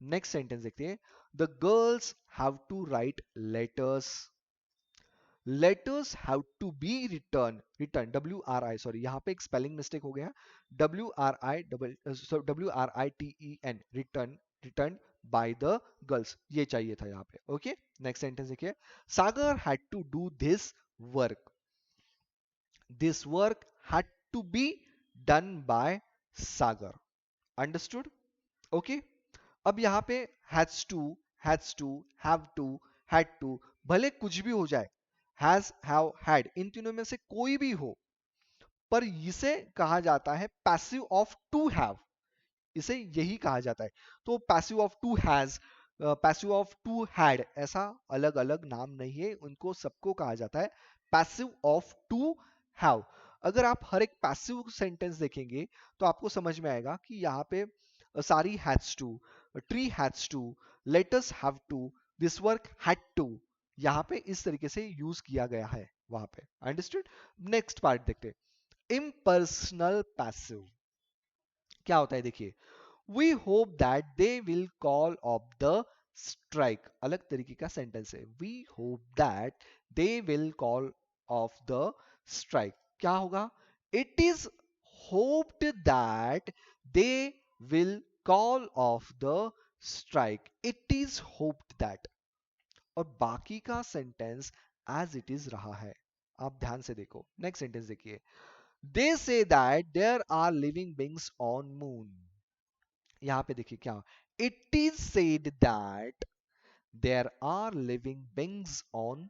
Next sentence देखते हैं, the girls have to write letters, letters have to be written W R I, sorry यहाँ पे एक spelling mistake हो गया, WRITEN, written by the girls, ये चाहिए था यहाँ पे। ओके, नेक्स्ट सेंटेंस देखिए, सागर had to do work this work had to be done by Sagar. Understood? Okay, अब यहाँ पे has to have to had to, भले कुछ भी हो जाए, हैज हैव हैड इन तीनों में से कोई भी हो, पर इसे कहा जाता है पैसिव ऑफ टू हैव, इसे यही कहा जाता है। तो passive of to has, passive of to had, ऐसा अलग अलग नाम नहीं है, उनको सबको कहा जाता है पैसिव ऑफ टू हैव। अगर आप हर एक पैसिव सेंटेंस देखेंगे तो आपको समझ में आएगा कि यहाँ पे सारी has to, tree has to, letters have to, this work had to, यहाँ पे इस तरीके से यूज किया गया है वहां पे। अंडरस्टूड? नेक्स्ट पार्ट देखते, इम्पर्सनल पैसिव क्या होता है देखिए, we hope that they will call off the strike, अलग तरीके का सेंटेंस है, we hope that they will call off the strike, क्या होगा, it is hoped that they will call off the strike, it is hoped that, और बाकी का sentence as it is रहा है। आप ध्यान से देखो, नेक्स्ट सेंटेंस देखिए, they say that there are living beings on moon. यहां पे देखिए क्या, it is said that there are living beings on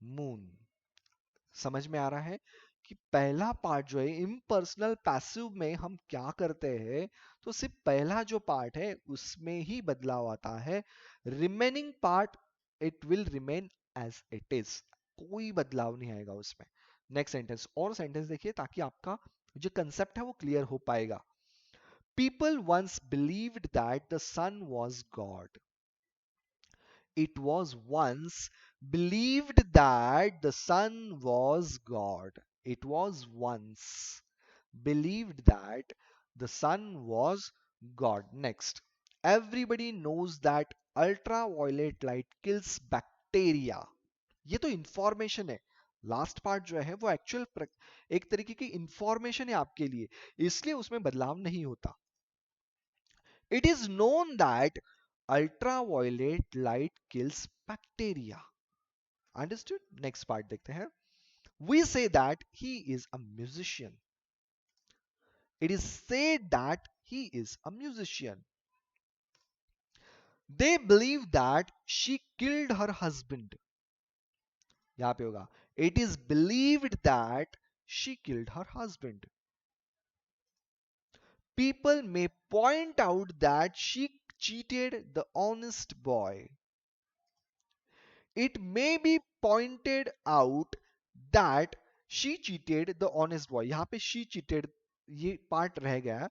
moon. समझ में आ रहा है कि पहला पार्ट जो है इम्पर्सनल पैसिव में हम क्या करते हैं, तो सिर्फ पहला जो पार्ट है उसमें ही बदलाव आता है। Remaining part it will remain as it is, कोई बदलाव नहीं आएगा उसमें। नेक्स्ट सेंटेंस, और सेंटेंस देखिए ताकि आपका जो कंसेप्ट है वो क्लियर हो पाएगा। People once believed that the sun was God. It was once believed that the sun was God. It was once believed that the sun was God. Next, everybody knows that ultraviolet light kills bacteria. ये तो information है। Last part जो है वो actual एक तरीके की information है आपके लिए, इसलिए उसमें बदलाव नहीं होता। It is known that ultraviolet light kills bacteria. Understood? Next part देखते हैं. We say that he is a musician. It is said that he is a musician. They believe that she killed her husband. यहाँ पे होगा. It is believed that she killed her husband. People may point out that she cheated the honest boy. It may be pointed out that she cheated the honest boy. यहाँ पे she cheated ये part रह गया.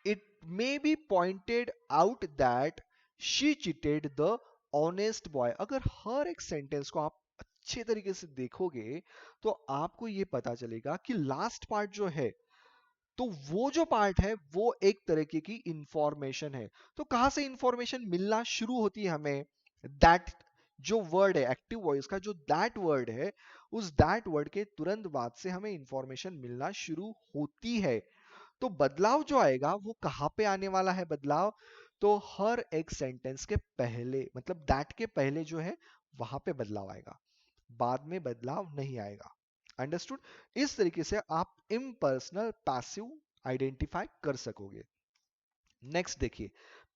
It may be pointed out that she cheated the honest boy. अगर हर एक sentence को आप अच्छे तरीके से देखोगे तो आपको ये पता चलेगा कि लास्ट पार्ट जो है, तो वो जो पार्ट है वो एक तरीके की इंफॉर्मेशन है। तो कहां से इंफॉर्मेशन मिलना शुरू होती है हमें? दैट जो वर्ड है एक्टिव वॉइस का, जो दैट वर्ड है, उस दैट वर्ड के तुरंत बाद से हमें इंफॉर्मेशन मिलना शुरू होती है। तो बदलाव जो आएगा वो कहां पे आने वाला है बदलाव? तो हर एक सेंटेंस के पहले, मतलब दैट के पहले जो है वहां पे बदलाव आएगा, बाद में बदलाव नहीं आएगा। अंडरस्टूड? इस तरीके से आप इम्पर्सनल पैसिव आइडेंटिफाई कर सकोगे। नेक्स्ट देखिए,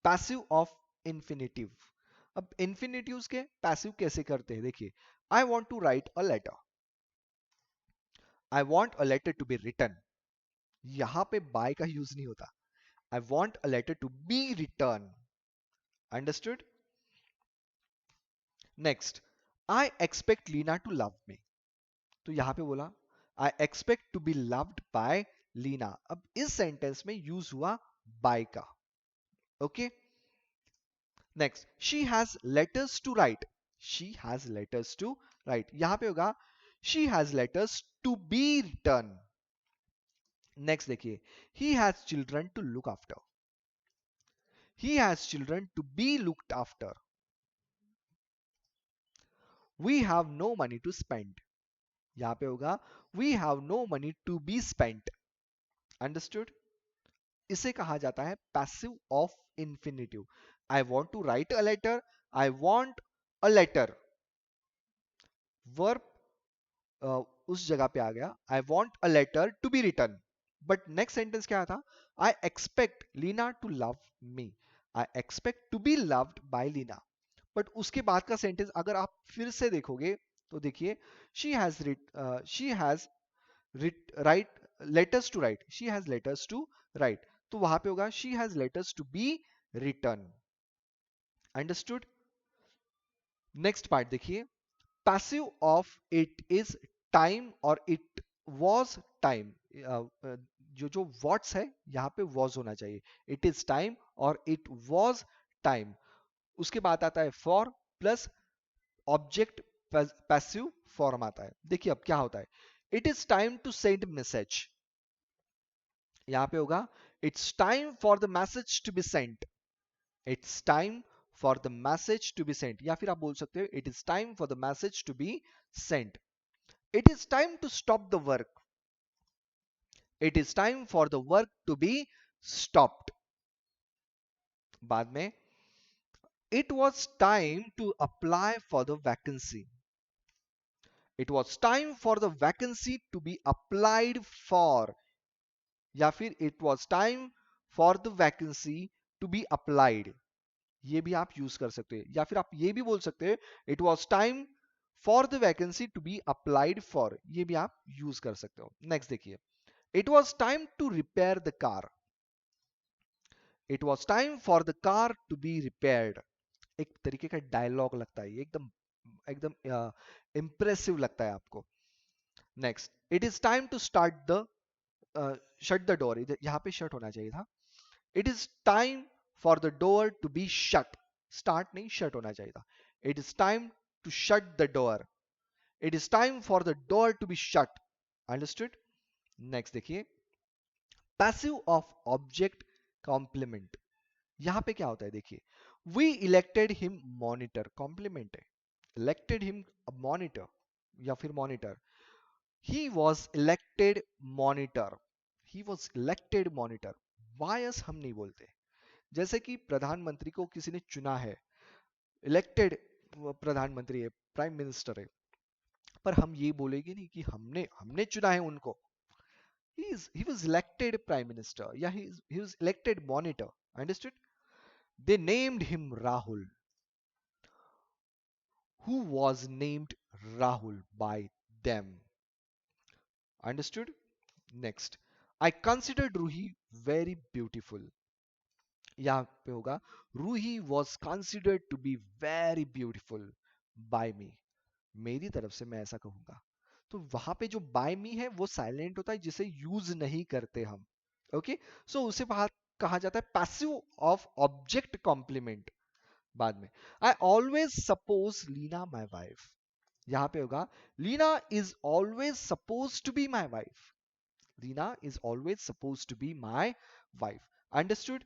पैसिव ऑफ इंफिनिटिव। अब इंफिनिटिव्स के पैसिव कैसे करते हैं देखिए। I want to write a letter, I want a letter to be written. यहां पे बाय का यूज नहीं होता। I want a letter to be return. Understood? Next, I expect Leena to love me. तो यहां पे बोला I expect to be loved by Leena. अब इस सेंटेंस में यूज हुआ बाय का। Okay, next, she has letters to write. She has letters to right, यहां पे होगा she has letters to be written. Next देखिए, he has children to look after. He has children to be looked after. We have no money to spend. यहां पे होगा we have no money to be spent. Understood? इसे कहा जाता है passive of infinitive. I want to write a letter, I want a letter, verb उस जगह पे आ गया। I want a letter to be return. But next sentence क्या था? I expect Leena to love me. I expect to be loved by Leena. But उसके बाद का सेंटेंस अगर आप फिर से देखोगे तो देखिए, she has write letters to write, she has letters to write, तो वहां पे होगा she has letters to be return. Understood? Next part देखिए, passive of it is time और इट वॉज टाइम। जो जो वॉट्स है यहां पे वॉज होना चाहिए। इट इज टाइम और इट वॉज टाइम। उसके बाद आता है for plus object passive form आता है। देखिए अब क्या होता है, it is time to send message. यहां पे होगा it's time for the message to be sent. It's time for the message to be sent, या फिर आप बोल सकते हो it is time for the message to be sent. It is time to stop the work. It is time for the work to be stopped. बाद में it was time to apply for the vacancy. It was time for the vacancy to be applied for, या फिर it was time for the vacancy to be applied, ये भी आप use कर सकते हैं। या फिर आप ये भी बोल सकते हैं it was time for the vacancy to be applied for, ये भी आप यूज कर सकते हो। नेक्स्ट देखिए, it was time to repair the car, it was time for the car to be repaired. एक तरीके का डायलॉग लगता है ये, एकदम एकदम इंप्रेसिव लगता है आपको। Next, it is time to start the, shut the door, यहाँ पे शट होना चाहिए था। It is time for the door to be shut, start नहीं शट होना चाहिए था। It is time to shut the door, it is time for the door to be shut. Understood. Next देखिए, पैसिव ऑफ ऑब्जेक्ट कॉम्प्लीमेंट, यहां पे क्या होता है देखिए, we elected him monitor, complement है, इलेक्टेड हिम मॉनिटर या फिर monitor, he was elected monitor, he was elected monitor. By us हम नहीं बोलते, जैसे कि प्रधानमंत्री को किसी ने चुना है, इलेक्टेड प्रधानमंत्री है, प्राइम मिनिस्टर है, पर हम ये बोलेंगे नहीं कि हमने हमने चुना है उनको। he was elected prime minister, yeah, he was elected monitor. Understood? They named him Rahul, who was named Rahul by them. Understood? Next, I considered Ruhi very beautiful, यहाँ पे होगा Ruhi was considered to be very beautiful by me, मेरी तरफ से मैं ऐसा कहूंगा। तो वहां पे जो बाय मी है वो साइलेंट होता है, जिसे यूज नहीं करते हम। ओके, सो उसे कहा जाता है पैसिव ऑफ ऑब्जेक्ट कॉम्प्लीमेंट। बाद में, I always suppose Leena my wife, यहां पे होगा Leena is always suppose to be my wife, Leena is always suppose to be my wife. Understood.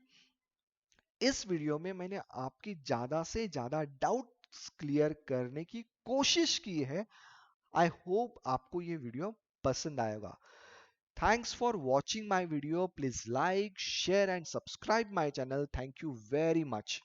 इस वीडियो में मैंने आपकी ज्यादा से ज्यादा डाउट्स क्लियर करने की कोशिश की है। आई होप आपको ये वीडियो पसंद आएगा। Thanks for watching my video, please like share and subscribe my channel. Thank you very much.